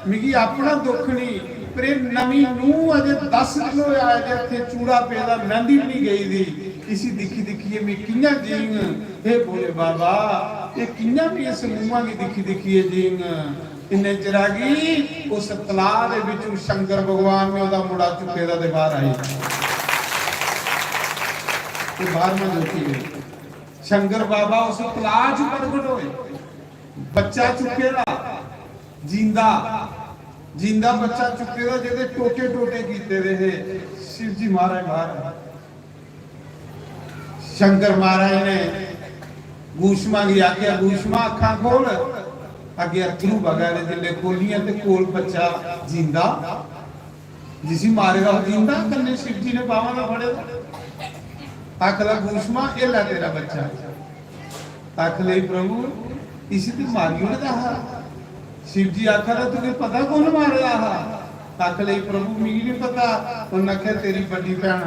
मिगी अपना दुख नहीं पर नवी नूह अजे 10 दिन होया जे इत्थे चूड़ा पेदा मेहंदी भी नहीं गई दी इसी दिखी मैं कियां जींग हे बोले बाबा ये कियां भी इस नूहां की दिखी जींग इन्ने चिरागी उस तलाब दे विच शंकर भगवान ने ओदा मुड़ा चुके दा ते बाहर आई ते बाहर में जोती गई शंकर बाबा उस तलाब च प्रगट होए बच्चा चुके दा जिंदा बच्चा चुके दा जेदे टोटे टोटे कीते रहे शिव जी महाराज बाहर शंकर महाराज ने गूशमा की आख्या गूशमा अखां खोल अगे अथरू बगा ने जिले खोलियां ते कोल बच्चा जिंदा जिसी मारेगा जिंदा कन्ने शिव जी ने बावा ना फड़े आखला गूशमा ए ला तेरा बच्चा आखले प्रभु इसी ते मारियो ने दा शिव जी आखला तुझे पता कौन मार रहा आखले प्रभु मिगी नहीं पता उन्हें आख्या तेरी बड़ी भैन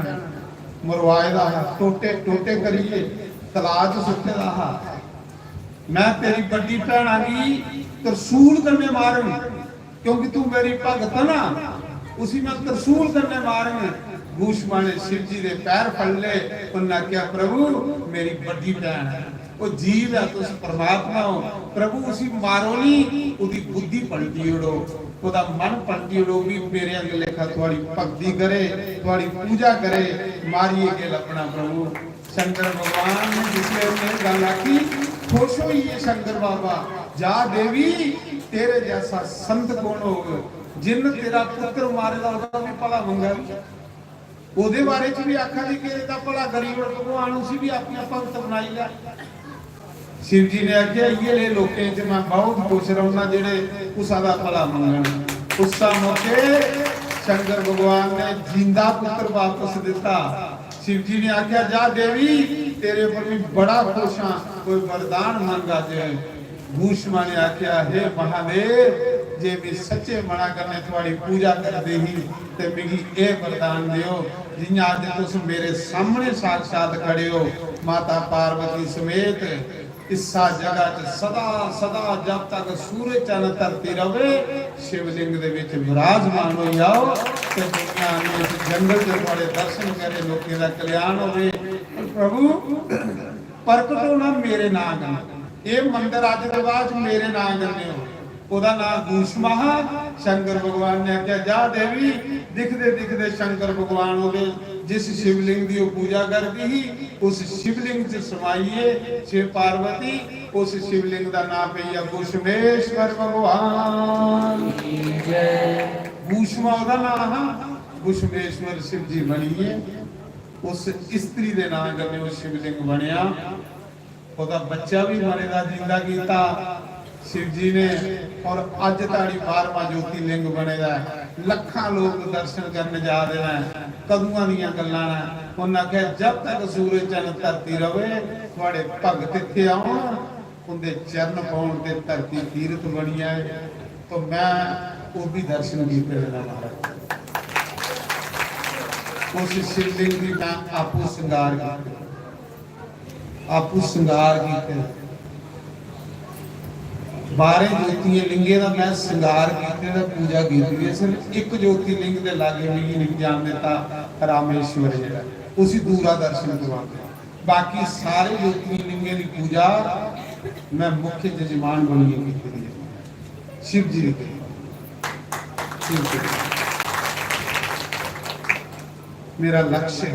मरवाए दा टोटे टोटे करिए तलाब च सुट्टे दा मैं तेरी बड़ी भैन आ गई तरसूल करने मारूं क्योंकि तू मेरी भगत ना उसी में तरसूल करने मारूं गूशमा ने शिव जी दे पैर फड़ ले उन्हें क्या प्रभु मेरी बड़ी भैन है वो जीव है तो परमात्मा हो प्रभु उसी मारो नहीं उदी बुद्धि पलटी उड़ो ओदा मन पलटी उड़ो भी मेरे अंग लेखा थोड़ी भक्ति करे थोड़ी पूजा करे मारिए के अपना प्रभु शंकर भगवान ने जिसने उन्हें गल आखी खुश हुई है शंकर बाबा जा देवी तेरे जैसा संत कौन होगा जिन तेरा पुत्र मारेगा ओदा भी भला मंगा ओदे बारे च भी आखा दी कि दा भला गरीब भगवान उसी भी अपना भगत बनाई ला शिव जी ने आख्या ये ले लोकें च मैं बहुत खुश रहना जेड़े उसा दा भला मंगण उस मौके शंकर भगवान ने जिंदा पुत्र वापस दिता शिव जी ने आख्या जा देवी तेरे पर भी बड़ा खुश हाँ कोई वरदान मंगा जे भूषमा ने आख्या हे महादेव जे भी सच्चे मना करने तुम्हारी पूजा कर दे ही ते मिगी ए वरदान दियो जियां आज तुस मेरे सामने साक्षात खड़े हो माता पार्वती समेत इसा जगह च सदा सदा जब तक सूरज चंद धरती रवे शिवलिंग दे विच विराजमान हो जाओ ते दुनिया में इस जंगल दे बड़े दर्शन करे लोकें दा कल्याण होवे प्रभु प्रकट होना मेरे नाम ये मंदिर अज दे बाद मेरे नाम करने हो ओदा नाम भूषमा शंकर भगवान ने आख्या जा देवी दिखदे दिखदे शंकर भगवान होवे जिस शिवलिंग की पूजा करती ही उस शिवलिंग च समाइए शिव पार्वती उस शिवलिंग का नाम है भूषमेश्वर भगवान भूषमा का नाम भूषमेश्वर शिव जी बनिए उस स्त्री के नाम करने वो शिवलिंग बनया ओदा बच्चा भी बनेगा जिंदा कीता शिव जी ने और अज ताड़ी 12वां ज्योतिर्लिंग बनेगा लखां लोग दर्शन करने जा रहे हैं कदुआं दीयां गल्लां ने उन्हां कहा जब तक सूरज चंद धरती रवे तुहाडे भगत इत्थे आउण उनके चरण पाउण ते धरती तीरथ बनी है तो मैं वो भी दर्शन कीते महाराज उस शिवलिंग की मैं आपू श्रृंगार कीते 12 ज्योतिर्लिंगे का मैं श्रृंगार कीते पूजा की सिर्फ एक ज्योतिर्लिंग के लागे भी नहीं जान देता रामेश्वर जिहड़ा उसी दूरा दर्शन करवाते बाकी सारे ज्योतिर्लिंगे की पूजा मैं मुख्य जजमान बनी की शिव जी की मेरा लक्ष्य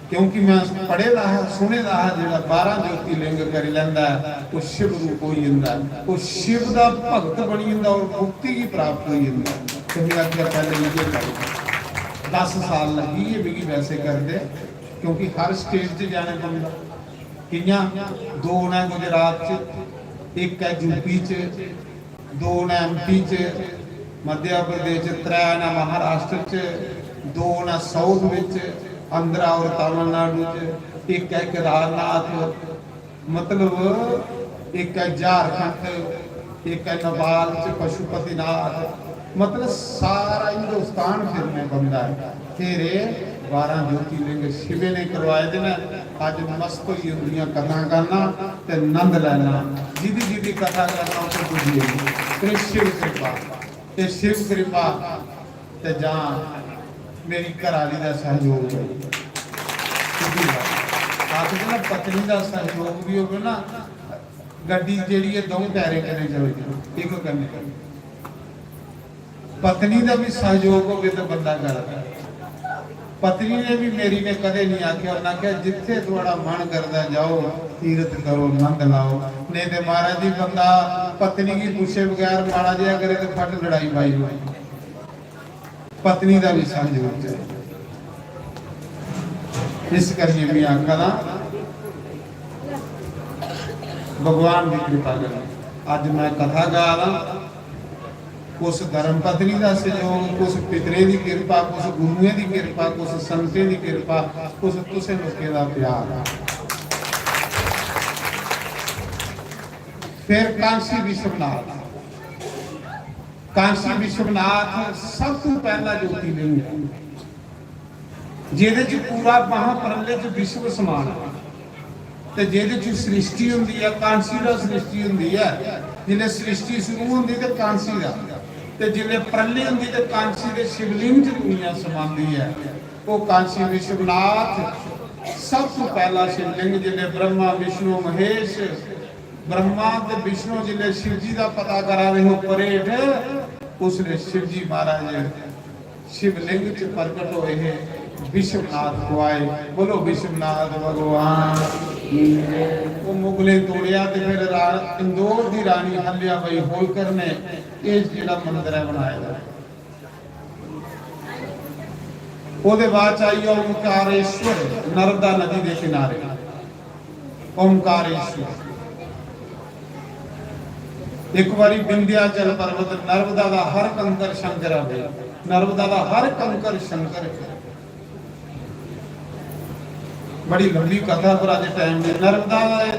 क्योंकि मैं पढ़े दा है सुने दा है जेड़ा 12 ज्योतिर्लिंग कर लैंदा है वो शिव रूप हो जांदा है वो शिव दा भगत बनी जांदा और मुक्ति की प्राप्त हो जांदा तो मेरा क्या पहले ये कर 10 साल लगी ये भी वैसे कर दे क्योंकि हर स्टेज से जाने पड़ता कियां 2 ने गुजरात च एक है यूपी च 2 ने एमपी च मध्य प्रदेश च 3 ने महाराष्ट्र च 2 ने साउथ विच आंध्रा और तमिलनाडु च एक है केदारनाथ मतलब एक है झारखंड एक है नेपाल च पशुपतिनाथ मतलब सारा हिंदुस्तान फिरने बंदा है तेरे 12 ज्योतिर्लिंग शिव ने करवाए देना अज मस्त ही उनकी कथा करना ते नंद लेना जिदी जिदी कथा करना उसे बुझिए फिर शिव कृपा ते शिव कृपा ते जहाँ मेरी घराली का सहयोग है ना पत्नी का सहयोग भी हो ना गड्डी जी है 2 टायरे करने चले एक करने पत्नी का भी सहयोग हो तो बंदा करता पत्नी ने भी मेरी ने कदे नहीं आख्या उन्हें आख्या जिथे थोड़ा मन करता जाओ तीरथ करो नंद लाओ नहीं तो महाराज जी बंदा पत्नी की पूछे बगैर माड़ा जहा करे तो फट लड़ाई पाई हुई पत्नी का भी सहयोग चाहिए इस करके मैं आखा भगवान की कृपा करें अज मैं कथा गा रहा कुछ धर्म पत्नी का सहयोग कुछ पितरे की कृपा कुछ गुरुए की कृपा कुछ संते की कृपा कुछ तुसे लोगों का प्यार फिर कांसी विश्वनाथ कांसी विश्वनाथ सब तो पहला ज्योतिर्लिंग है जिहदे पूरा महाप्रलय च विश्व समान ते जिहदे सृष्टि हुंदी है कांसी दा सृष्टि हुंदी है जिहदे सृष्टि शुरू हुंदी ते कांसी दा ते जिहदे प्रलय हुंदी ते कांसी दे शिवलिंग च दुनिया समांदी है वो कांसी विश्वनाथ सब तो पहला शिवलिंग जिहदे ब्रह्मा विष्णु महेश ब्रह्मा ते विष्णु जिहदे शिव जी दा पता करा रहे हो परेड उसने शिव जी महाराज शिवलिंग च प्रकट होए हैं विश्वनाथ को आए बोलो विश्वनाथ भगवान वो मुगले तोड़िया ते फिर इंदौर की रानी हल्या बाई होलकर ने ये जिहड़ा मंदिर है बनाया ओदे बाद आई ओमकारेश्वर नर्मदा नदी के किनारे ओमकारेश्वर एक बारी विंध्याचल पर्वत नर्मदा का हर कंकर शंकर है नर्मदा का हर कंकर शंकर है बड़ी लंबी कथा पर अज टाइम नहीं। नर्मदा दे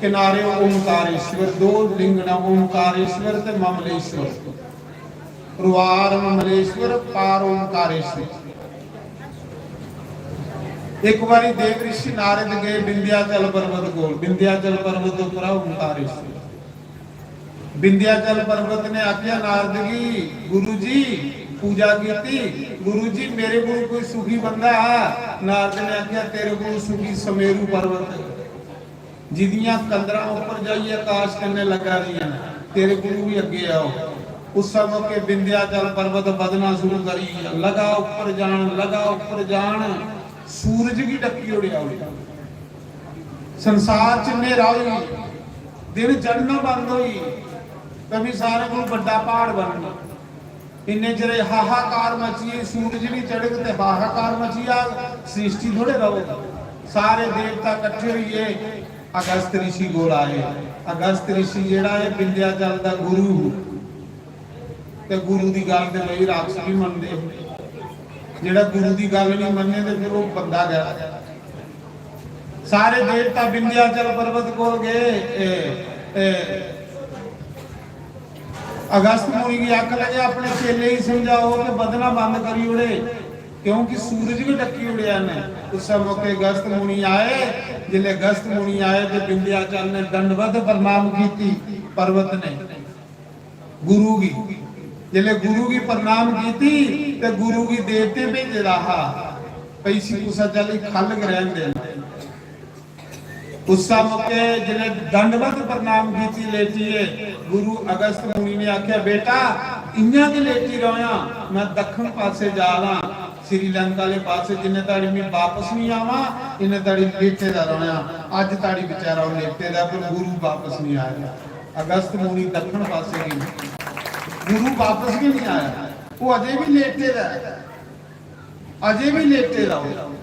किनारे ओंकारेश्वर, दो लिंग ने, ओंकारेश्वर ते ममलेश्वर। रुआर ममलेश्वर, पार ओंकारेश्वर। एक बारी देव ऋषि नारद गए विंध्याचल पर्वत कोल। विंध्याचल पर्वत उपर ओंकारेश्वर। विंध्याचल पर्वत ने आख्या नारद जी, गुरु जी पूजा की। गुरु जी मेरे को कोई सुखी बंदा है। नारद ने आख्या तेरे को सुखी समेरू पर्वत, जिदियां कंदरा ऊपर जाइए आकाश करने लगा रही है, तेरे गुरु भी अगे आओ। उस समय के विंध्याचल पर्वत बदना शुरू करी, लगा ऊपर जान, लगा ऊपर जान। सूरज की डक्की उड़िया उड़िया, संसार च नेरा हुई, दिन चढ़ना बंद हुई। कभी सारे को बड़ा पहाड़ बनना, इन्ने चिरे हाहाकार मचिए, सूरज नहीं चढ़े तो हाहाकार मचिया, सृष्टि थोड़े रहो। सारे देवता इकट्ठे हुए, अगस्त ऋषि कोल आए। अगस्त ऋषि जेड़ा है विंध्याचल दा गुरु, ते गुरु दी गल ते बई राक्षस भी मनदे। जेड़ा गुरु दी गल नहीं मन्ने ते फिर वो बंदा गया। सारे देवता विंध्याचल पर्वत कोल गए। अगस्त मुनि की अख लगे, अपने चेले ही समझाओ कि बदला बंद करी उड़े, क्योंकि सूरज भी डकी उड़िया ने। उस मौके अगस्त मुनि आए। जिले अगस्त मुनि आए तो विंध्याचल ने दंडवत प्रणाम की पर्वत ने गुरु की। जिले गुरु की प्रणाम की तो गुरु की देवते भेजे रहा पैसी कुछ चल खल ग्रहण देना। उस मौके जिले दंडवत प्रणाम की लेटिए, गुरु अगस्त मुनि ने आख्या बेटा इन्या के लेटी रोया, मैं दक्षिण पासे जा रहा श्रीलंका के पासे, जिन्हें ताड़ी मैं वापस नहीं आवा, इन्हें ताड़ी लेटे दा रोया। अज ताड़ी बेचारा लेटे दा, पर गुरु वापस नहीं आया। अगस्त मुनि दक्षिण पासे गए, गुरु वापस भी नहीं आया, वो अजे भी लेटे दा, अजे भी लेटे रहो।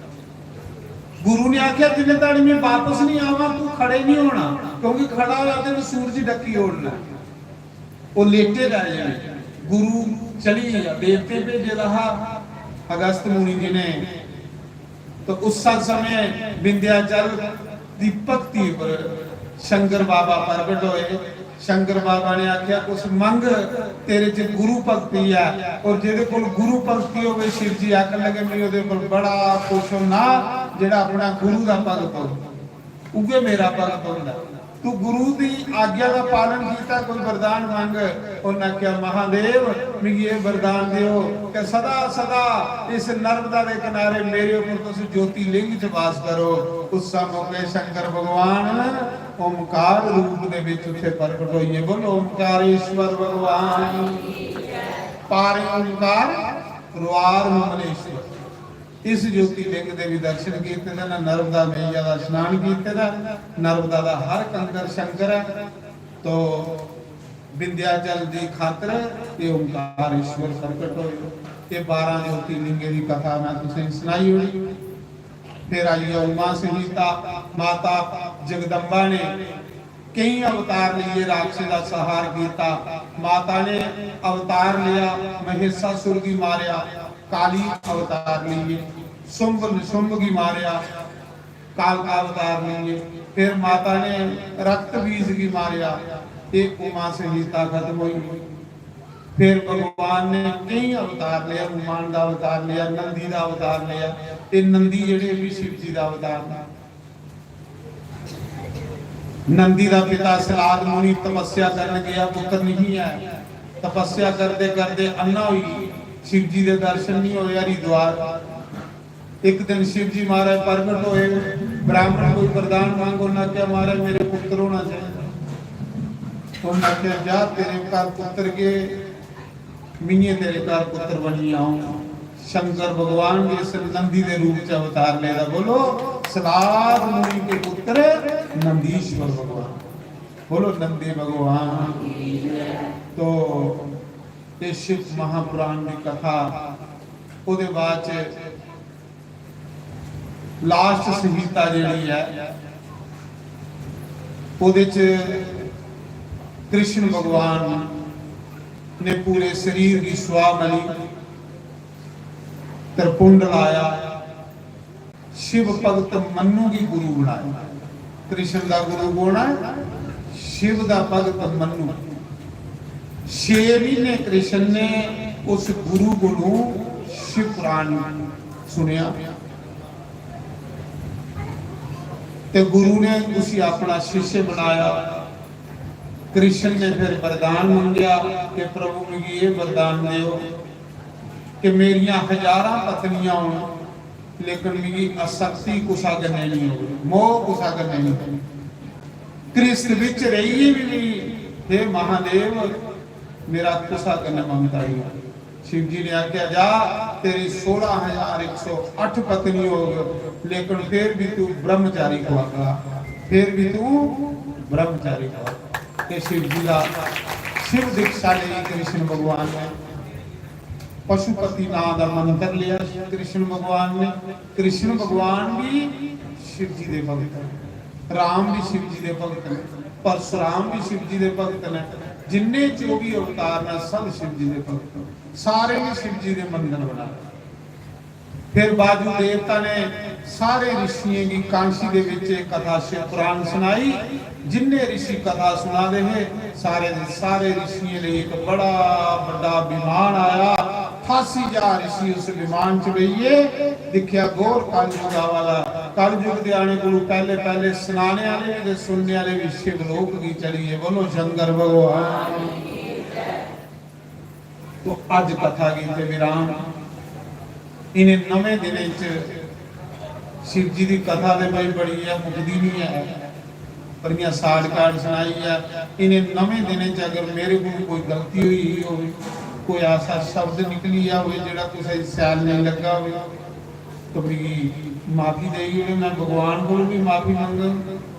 गुरु ने आख्या जिन्हें ताड़ी में वापस नहीं आवा, तू खड़े नहीं होना, क्योंकि खड़ा हो जाते सूरज डकी ओढ़ना। वो लेटे रहे। गुरु चली गया, देवते भेजे रहा अगस्त मुनि जी ने। तो उस समय विंध्याचल दी भक्ति पर शंकर बाबा प्रगट होए। शंकर बाबा ने आख्या कुछ मंग, तेरे च गुरु भक्ति है, और जेदे कोल गुरु भक्ति होवे शिव जी आखन लगे मैं ओदे पर बड़ा खुश होना, जेड़ा अपना गुरु दा भगत हो उगे मेरा भगत होंदा। तू गुरु दी आज्ञा का पालन कीता, कोई वरदान मांग। उन्हें क्या महादेव मैं ये वरदान दियो कि सदा सदा इस नर्मदा के किनारे मेरे ऊपर तुम ज्योति लिंग च वास करो। उस समय शंकर भगवान ओमकार रूप दे विच उथे प्रकट होइए। बोलो ओमकारेश्वर भगवान। पारे ओमकार रुआर ममलेश्वर। इस ज्योति लिंग दे भी दर्शन कीते ना, नर्मदा मैया दा स्नान कीते दा। नर्मदा दा हर कंकर शंकर है। तो विंध्याचल दी खातर ये ओंकारेश्वर प्रकट होए। ये 12 ज्योति लिंगे दी कथा मैं तुसें सुनाई होनी। फिर आई उमा सहिता माता जगदम्बा ने कई अवतार लिए, राक्षस का संहार किया। माता ने अवतार लिया, महिषासुर की मारिया, काली अवतार लिए, शुंभ निशुंभ की मारिया, काल का अवतार लिए। फिर माता ने रक्त बीज की मारिया, एक उमा सहिता खत्म हुई। फिर भगवान ने कई अवतार लिया, हनुमान का अवतार लिया, नंदी का अवतार लिया। ये नंदी जेडे भी शिव जी का अवतार। नंदी का पिता सलाद मुनि तपस्या करने गया, पुत्र नहीं है। तपस्या करते करते अन्ना हुई, शिव जी के दर्शन नहीं होए हरिद्वार। एक दिन शिव जी महाराज प्रगट होए, ब्राह्मण कोई वरदान मांगो ना, क्या महाराज मेरे पुत्र होना चाहिए। उन्होंने क्या जा तेरे घर पुत्र के मिये तेरे घर पुत्र बनी आऊं। शंकर भगवान के इस नंदी के रूप च अवतार लेदा। बोलो सलाद मुनि के पुत्र नंदीश्वर भगवान। बोलो नंदी भगवान। तो ये शिव महापुराण की कथा ਉਹਦੇ ਬਾਅਦ ਚ ਲਾਸਟ ਸੰਹੀਤਾ ਜਿਹੜੀ ਹੈ ਉਹਦੇ ਚ कृष्ण भगवान ने पूरे शरीर की स्वाह मली, त्रिपुंड लाया, शिव भगत मनु की गुरु बनाया। कृष्ण का गुरु कौन है? शिव का भगत मनु। 6 महीने कृष्ण ने उस गुरु को शिव पुराण सुनिया ते गुरु ने उसी अपना शिष्य बनाया। कृष्ण ने फिर वरदान मांगया कि प्रभु मुझे ये वरदान दो कि मेरिया 1000 पत्नियां हो लेकिन मेरी आसक्ति कुसा करने नहीं हो, मोह कुसा करने नहीं। कृष्ण विच रहिए भी हे महादेव मेरा कुसा करने ममता ही। शिव जी ने आख्या जा तेरी 16,108 पत्नी हो लेकिन फिर भी तू ब्रह्मचारी को आगा, फिर भी तू ब्रह्मचारी को। शिव जी का शिव दीक्षा ली कृष्ण भगवान ने। पशुपति नाम का मंत्र लिया कृष्ण भगवान ने। कृष्ण भगवान भी शिव जी के भगत हैं, राम भी शिव जी के भगत हैं, परशुराम भी शिव जी के भगत हैं। जिन्ने 24 अवतार ने सब शिव जी के भगत हैं, सारे भी शिव जी के मंदिर बनाए। फिर बाजू देवता ने सारे ऋषियों की कांशी के विच कथा शिव पुराण सुनाई। जिन्ने ऋषि कथा सुना दे सारे ऋषियों ने एक बड़ा बड़ा विमान आया। 88,000 ऋषि उस विमान च बहिए। दिखया गौर कलयुग वाला, कलयुग के आने को पहले पहले सुनाने वाले भी सुनने वाले भी शिवलोक की चलिए। बोलो शंकर भगवान। तो अज कथा की थे विराम। इन्हें नवे दिन शिव जी की कथा तो भाई बड़ी है, मुकदी नहीं है, बड़िया साड़ काट सुनाई है। इन्हें नवे दिन अगर मेरे को कोई गलती हुई हो, कोई ऐसा शब्द निकली हो जो कुछ सैल नहीं लगा हो तो मेरी माफी देगी। मैं भगवान को भी माफी मंग।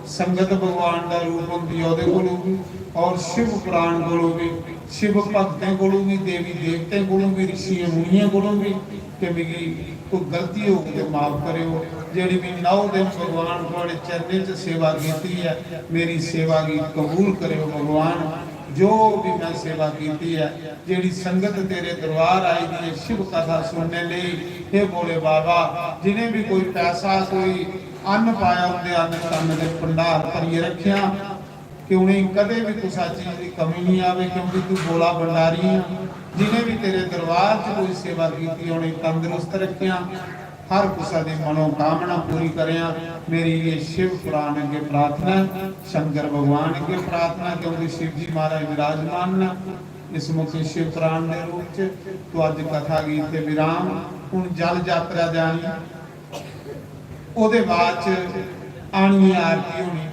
संगत भगवान का रूप होंगी भी, और शिव पुराण को भी, शिव भक्तों को भी, देवी देवते को भी, ऋषि मुनियों को भी कि मेरी कोई गलती हो तो माफ करो। जी भी 9 दिन भगवान थोड़े चरने च सेवा की है, मेरी सेवा की कबूल करो भगवान। जो भी मैं सेवा की है, जी संगत तेरे दरबार आई दी है शिव कथा सुनने लिए, हे बोले बाबा जिन्हें भी कोई पैसा कोई अन्न पाया उनके अन्न तन के भंडार भरिए रखिया कि उन्हें कदे भी किसी चीज़ की कमी नहीं आवे, क्योंकि तू बोला भंडारी है। जिन्हें भी तेरे दरबार च कोई सेवा की उन्हें तंदुरुस्त रखिया, हर किसी की मनोकामना पूरी करिया। मेरी ये शिव पुराण अगे प्रार्थना, शंकर भगवान अगे प्रार्थना, क्योंकि शिव जी महाराज विराजमान न इस मौके शिव पुराण के रूप च। तो अज कथा गीत के विराम। हुण जल यात्रा जानी, उहदे बाद आनी आरती होनी।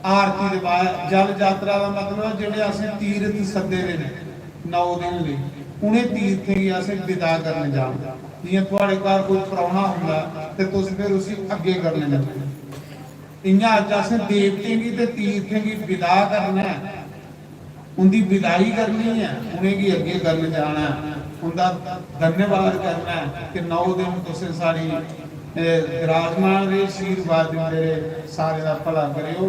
आरती के बाद जल यात्रा का मतलब जिहड़े असीं तीरथ सदे ने 9 दिन लई, उन्हें तीर्थ की असीं विदा करने जाना। जियां तुहाडे घर कोई परौना हुंदा ते तुसीं फिर उसी अगे करने लगे। इयां अज असीं देवतें की ते तीर्थें की विदा करना है, उनकी विदाई करनी है, उन्हें अगे करने जाना है, उनका धन्यवाद करना है कि 9 दिन तुसीं सारी विराजमान रहे, आशीर्वाद मेरे सारे का भला करो।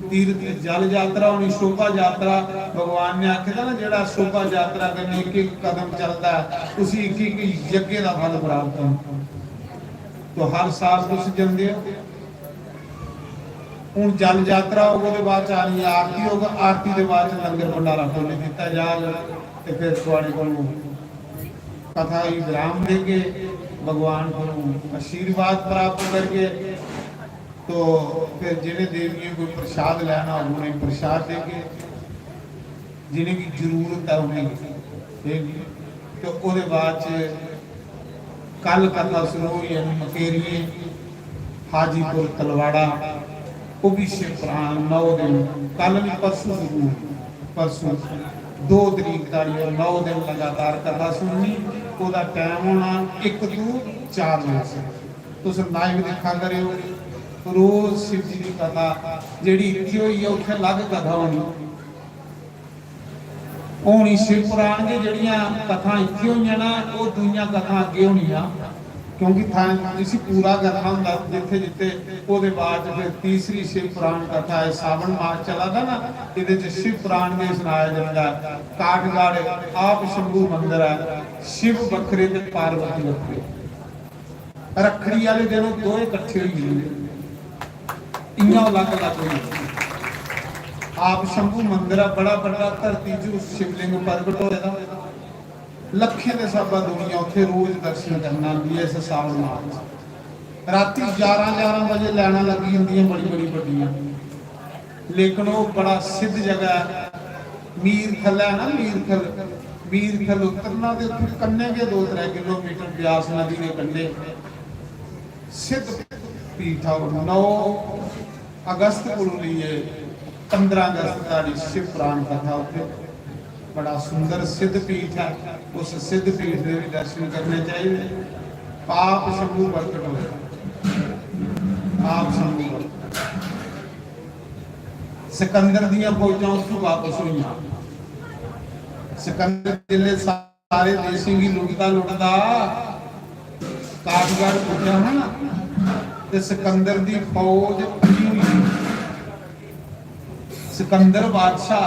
तीर्थ जल यात्रा होनी, शोभा यात्रा। भगवान ने आखिया ना जेड़ा शोभा यात्रा करनी एक एक कदम चलता है उसी एक एक यज्ञ का फल प्राप्त होता। तो हर साल तुम जाते हो। हूँ जल यात्रा होगा तो बाद आनी आरती होगा, आरती के बाद लंगर भंडारा खोल दिता जाएगा। तो फिर थोड़े को कथा ही विराम देंगे, भगवान को आशीर्वाद प्राप्त करके तो फिर जिन्हें देवियों को प्रसाद लेना उन्हें प्रसाद देंगे, जिन्हें की जरूरत है उन्हें देंगे। तो उसके बाद कल कथा शुरू हुई है मकेरिए हाजीपुर तलवाड़ा, वो भी शिव पुराण 9 दिन। कल भी परसों शुरू, परसों 2 तरीक ताड़ी और 9 दिन लगातार कथा सुननी। उसका टाइम होना 1 to 4 बजे से। तुम लाइव देखा करो रोज शिव जी की कथा जी इतनी हुई है उत्थे अलग कथा होनी शिव पुराण की जड़ियाँ कथा इतनी हुई ना वो दुनिया कथा अगे होनी, क्योंकि इसी पूरा करना होंगे जिथे जिथे वो बाद फिर तीसरी शिव पुराण कथा है। सावन मास चला था ना, ये शिव पुराण में सुनाया जाता है। काठगढ़ आप शंभू मंदिर है, शिव बखरे ते पार्वती बखरे। रखड़ी वाले दिन दोए इकट्ठे ही मिलते, इयां अलग अलग हुई। आप शंभू मंदिर है बड़ा बड़ा, धरती च शिवलिंग प्रगट होया, लखे के हिसाबा दुनिया उत्थे रोज दर्शन करना आती है। इस सावन मास राती 11-11 बजे लैना लगी होंदियां बड़ी बड़ी बड़ियां, लेकिन वो बड़ा सिद्ध जगह है। मीर खल है ना, मीर खल उतरना तो कन्ने के 2-3 किलोमीटर ब्यास नदी के कंढे सिद्ध पीठ है। 9 अगस्त को लिए 15 अगस्त का शिव पुराण कथा उत्थे बड़ा सुंदर सिद्ध पीठ है। उस सिद्ध पीठ के भी दर्शन करने चाहिए। पाप शंभू प्रकट हो, पाप शंभू सिकंदर दियां फौजां उसको वापस हुई। सिकंदर जिले सारे देशों की लुटदा लुटदा काठगढ़ पहुंचा है ना, ते सिकंदर दी फौज अड़ी हुई। सिकंदर बादशाह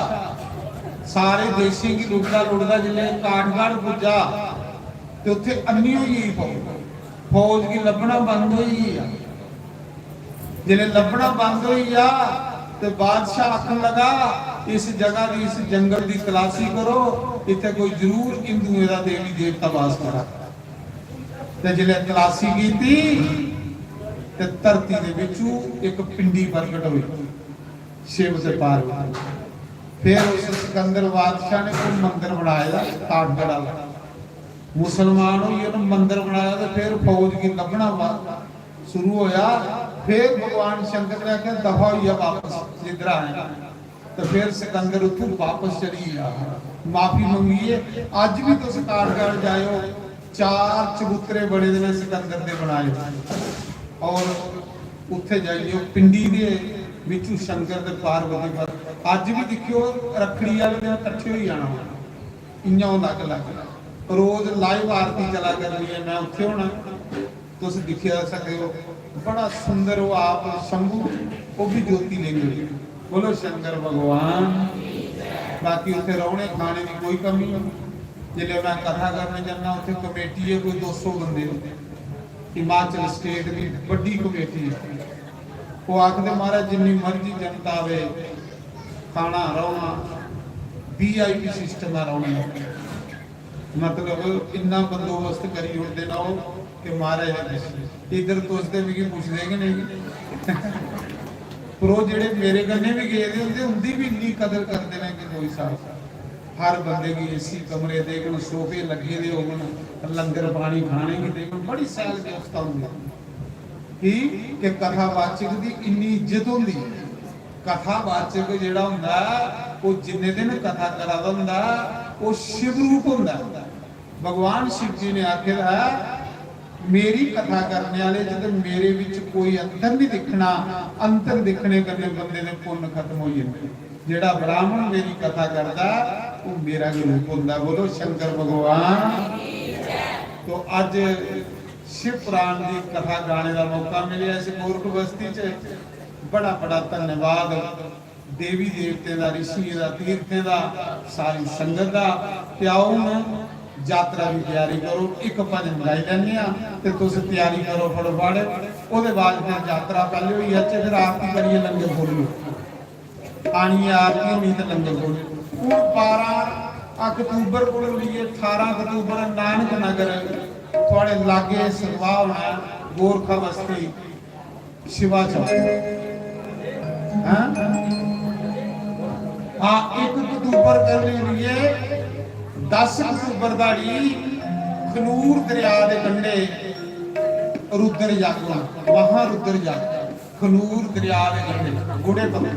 सारे देशों की लुटदा लुटदा जिले काठगढ़ पुजा तो उत्थे अन्नी हुई फौज की लभना बंद हुई। जिले लभना बंद हुई आ तो बादशाह आखन लगा इस जगह की, इस जंगल की तलाशी करो, इतने कोई जरूर हिंदुओं का देवी देवता वास करा। ते जिले तलाशी की ते धरती दे विचों एक पिंडी प्रगट हुई, शिव ते पार्वती। फिर उस सिकंदर बादशाह ने कोई मंदिर बनाया काठगढ़ वाला, मुसलमान हुई उन्होंने मंदिर बनाया। तो फिर फौज की लभना शुरू होया। फिर भगवान शंकर ने आख्या दफा हुई वापस जिधर आए। तो फिर सिकंदर उतों वापस चली गया, माफी मंगी है। अज भी तुम काठगढ़ जाओ, 4 चबूतरे बड़े ने सिकंदर के बनाए और उत्थे जाइए पिंडी के विचू शंकर ते पार्वती पर अज भी देखियो रखड़ी वाले दिन इकट्ठे ही आना, इं अलग अलग रोज लाइव आरती चला करनी है। मैं उत्थे होना, तुम दिखा सकते हो, बड़ा सुंदर वो आप शंभू वो भी ज्योति लेंगे। बोलो शंकर भगवान। बाकी उत्थे रोने खाने की कोई कमी नहीं। जिले मैं कथा करने जाना उत्थे कमेटी है कोई 200 बंदे, हिमाचल स्टेट की बड़ी कमेटी है। वो आखते महाराज जिन्नी मर्जी जनता आवे, खाना रोना VIP सिस्टम है रोने, मतलब इन्ना बंदोबस्त करी उड़ते ना हो कि महाराज इधर तुझते भी पूछते कि नहीं। पर वो जेडे मेरे कन्ने भी गए होंगे उनकी भी इन्नी कदर करते हैं कि कोई साल हर बंदे की AC कमरे देखन, सोफे लगे दे होवन, लंगर पानी खाने की देखन, बड़ी सैल व्यवस्था होंगी कि कथावाचक की इन्नी इज्जत होंगी। कथावाचक जिहड़ा हुंदा वो जिन्ने दिन कथा करादा हुंदा वो शिव रूप हुंदा। भगवान शिव जी ने आखिर है मेरी कथा करने वाले जब मेरे विच कोई अंतर नहीं दिखना, अंतर दिखने करने बंदे दे पुण्य खत्म हो जाते। जेड़ा ब्राह्मण मेरी कथा करता वो मेरा ही रूप हुंदा। बोलो शंकर भगवान। तो अज शिव पुराण की कथा गाने का मौका मिले इस मूर्ख बस्ती च, बड़ा बड़ा धन्यवाद देवी देवते का, ऋषियों का, तीर्थों का, सारी संगत का। प्याओ यात्रा की तैयारी करो, एक भजन गाई लें तो तुम तैयारी करो फटोफट। उसके बाद फिर यात्रा पहले हुई है, फिर आरती करिए, लंगर खोलिए, आनी आरती होनी तो लंगर खोलिए। हूँ 12 अक्तूबर को लिए 18 अक्तूबर नानक नगर थोड़े लागे सलवाह होना गोरखा बस्ती शिवा चौक। हाँ 1 अक्तूबर करने लिए 10 अक्तूबर दाड़ी खनूर दरिया के कंढे रुद्र जग महारुद्र जग, खनूर दरिया के कंढे गुड़े पत्थर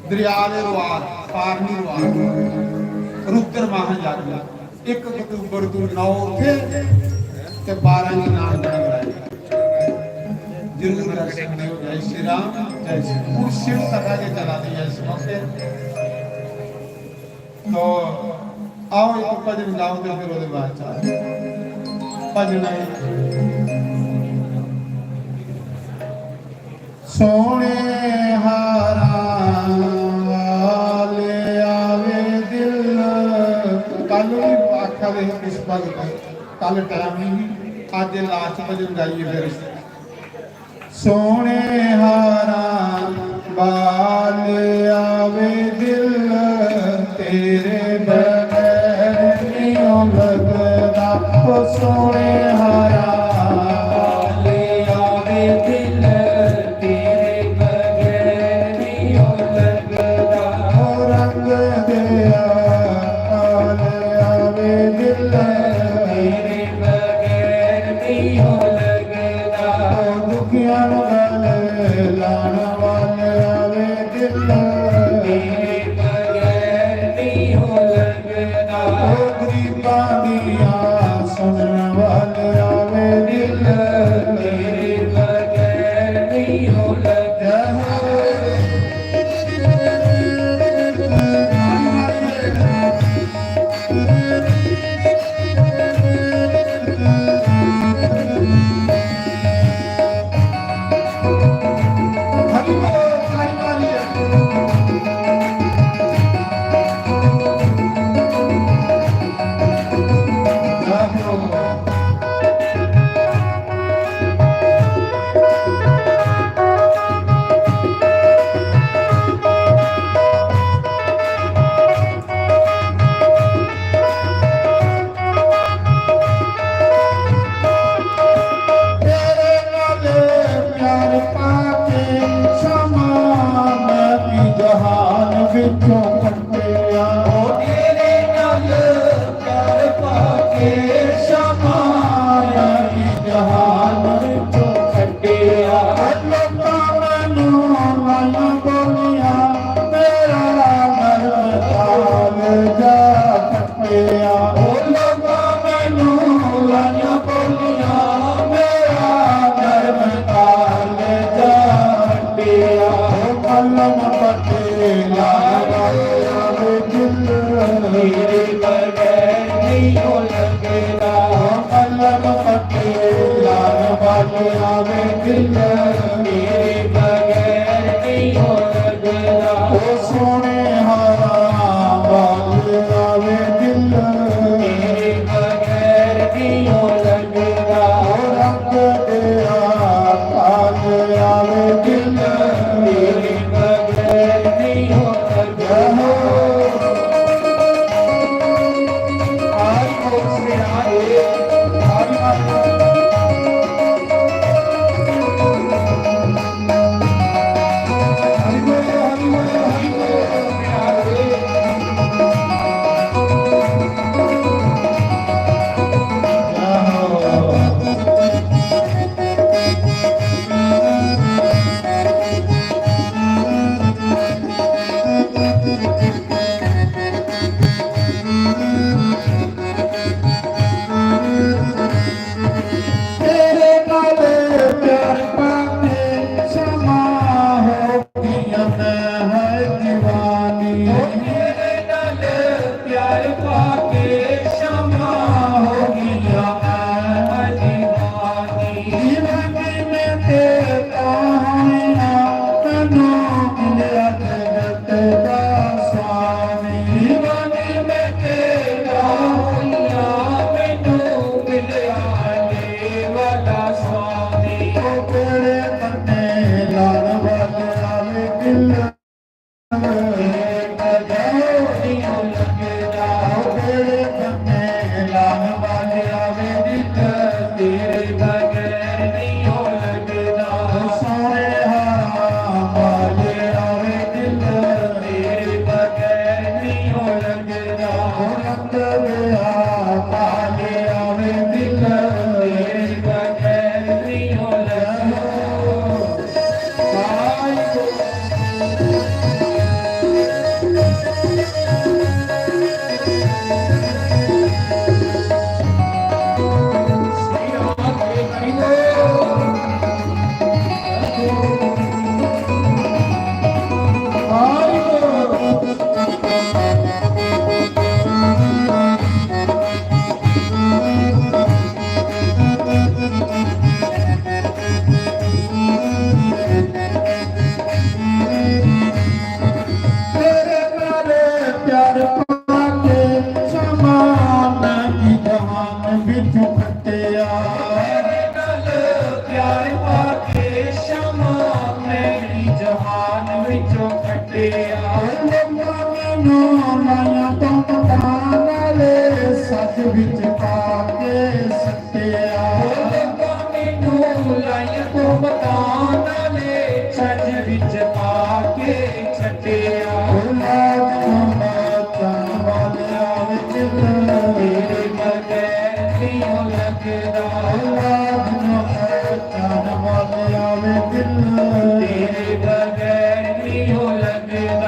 दरिया के रुआर पारनी रुआर रुद्र महाजग 1 अक्तूबर को 9 उठे ते 12 की नाम जरूर दर्शन देव। जय श्री राम, जय श्री राम। शिव कथा के चला दिया इस मौके। तो आओ एक भजन गाओ तो फिर उसके बाद भजन सोने हारा ले आवे दिल। कल भी आखा वे इस भगत कल टाइम नहीं ਅੱਜ ਲਾਸਟ ਭਜਨ ਗਾਈਏ ਫਿਰ। ਸੋਹਣੇ ਹਾਰਾਂ ਬਾਲ ਆਵੇ ਦਿਲ ਤੇਰੇ ਬਗੈਰ ਨਹੀਂ ਲੱਗਦਾ। ਉਹ ਸੋਹਣੇ ਹਾਰਾਂ ਬਾਲ ਆਵੇ ਦਿਲ ਤੇਰੇ ਬਗੈਰ ਨਹੀਂ ਲੱਗਦਾ। ਉਹ ਰੰਗ ਦੇ ਬਾਲ ਆਵੇ ਦਿਲ ਤੇਰੇ ਬਗੈਰ ਨਹੀਂ ਲੱਗਦਾ। ਉਹ ਦੁਖੀਆਂ ਨੂੰ ਗਲੇ ਲਾਣ ਵਾਲੇ ਆਵੇ ਦਿਲ ਤੇਰੇ ਬਗੈਰ ਨਹੀਂ ਲੱਗਦਾ। ਉਹ ਗਰੀਬਾਂ ਦੀਆਂ ਸੁਣਨ ਵਾਲੇ ਆਵੇ ਦਿਲ ਤੇਰੇ ਬਗੈਰ ਨਹੀਂ ਲੱਗਦਾ। ਵਿੱਚੋਂ ਕੱਟਿਆ ਉਹ ਤੇਰੇ ਨਾਲ ਪਿਆਰ ਪਾ ਕੇ ਸ਼ਮਾਨ ਦੀ ਜਹਾਨ ਵਿੱਚੋਂ ਕੱਟਿਆ। ਲੋਕਾਂ ਮੈਨੂੰ ਲਾਈਆਂ ਬੋਲੀਆਂ ਮੇਰਾ ਮਰਮ ਤਾਲ ਜਾ ਕੱਟਿਆ। ਉਹ ਲੋਕਾਂ ਮੈਨੂੰ ਲਾਈਆਂ ਬੋਲੀਆਂ ਮੇਰਾ ਮਰਮ ਤਾਲ ਜਾ ਕੱਟਿਆ। ਉਹ ਕਲਮ ਪੱਤੇ ਮੇਰੇ ਬਗੈਰ ਨਹੀਂ ਲੱਗਦਾ। ਕਲਮ ਪੱਤੇ ਲਾਲ ਵਾਲੇ ਆਵੇ ਦਿਲ ਮੇਰੇ ਬਗੈਰ ਨਹੀਂ ਲੱਗਦਾ। ਉਹ ਸੋਹਣੇ ਹਾਰਾਂ ਵਾਲੇ ਆਵੇ ਦਿਲ ਮੇਰੇ ਬਗੈਰ ਨਹੀਂ ਲੱਗਦਾ। ਉਹ ਰੰਗ ਦੇ ਕਾਲ ਆਵੇ ਦਿਲ ਮੇਰੇ ਬਗੈਰ ਨਹੀਂ ਲੱਗਦਾ। Swami ਮੈਨੂੰ ਲਾਇਆ ਤੁਮਤਾਂ ਨਾਲੇ ਸੱਚ ਵਿੱਚ ਪਾ ਕੇ ਸੱਟਿਆ ਲੱਗਾ ਮੈਨੂੰ ਲਾਇਆ ਤੁਮਤਾਂ ਨਾਲੇ ਛੱਜ ਵਿੱਚ ਪਾ ਕੇ ਛੱਡਿਆ ਤੇਰੇ ਬਗੈਰ ਨਹੀਂ ਲੱਗਦਾ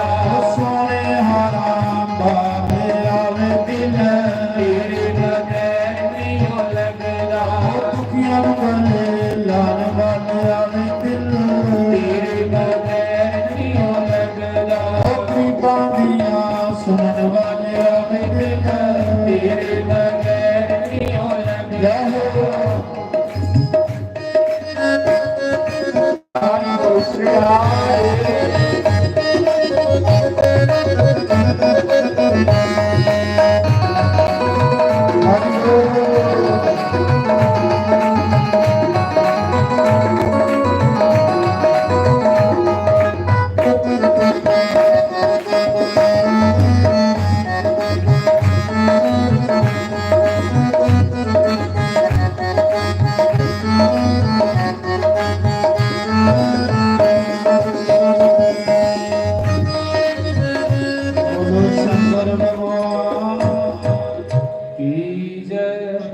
ਤੇਰੇ ਬਗੈਰ ਨਹੀਂ ਲੱਗਦਾ ਤੇਰੇ ਬਗੈਰ ਨਹੀਂ ਲੱਗਦਾ ਤੇਰੇ ਬਗੈਰ ਨਹੀਂ ਲੱਗਦਾ ਸੁਣਨ ਵਾਲਿਆ ਵੇ ਦਿਲ ਤੇਰੇ ਬਗੈਰ ਨਹੀਂ ਲੱਗਦਾ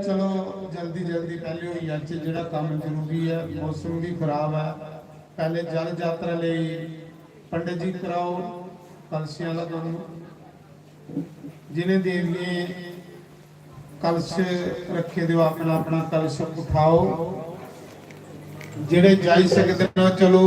ਚਲੋ ਜਲਦੀ ਜਲਦੀ ਪਹਿਲੇ ਹੋਈ ਅੱਜ ਜਿਹੜਾ ਕੰਮ ਜ਼ਰੂਰੀ ਹੈ ਮੌਸਮ ਵੀ ਖਰਾਬ ਹੈ ਪਹਿਲੇ ਜਲ ਯਾਤਰਾ ਲਈ ਪੰਡਿਤ ਜੀ ਕਰਾਓ ਕਲਸ਼ੀਆਂ ਦਾ ਕੰਮ ਜਿਹਨੇ ਦੇਵੀਏ ਕਲਸ਼ ਰੱਖੇ ਦਿਓ ਆਪਣਾ ਆਪਣਾ ਕਲਸ਼ ਉਠਾਓ ਜਿਹੜੇ ਜਾਈ ਸਕਦੇ ਨੇ ਚਲੋ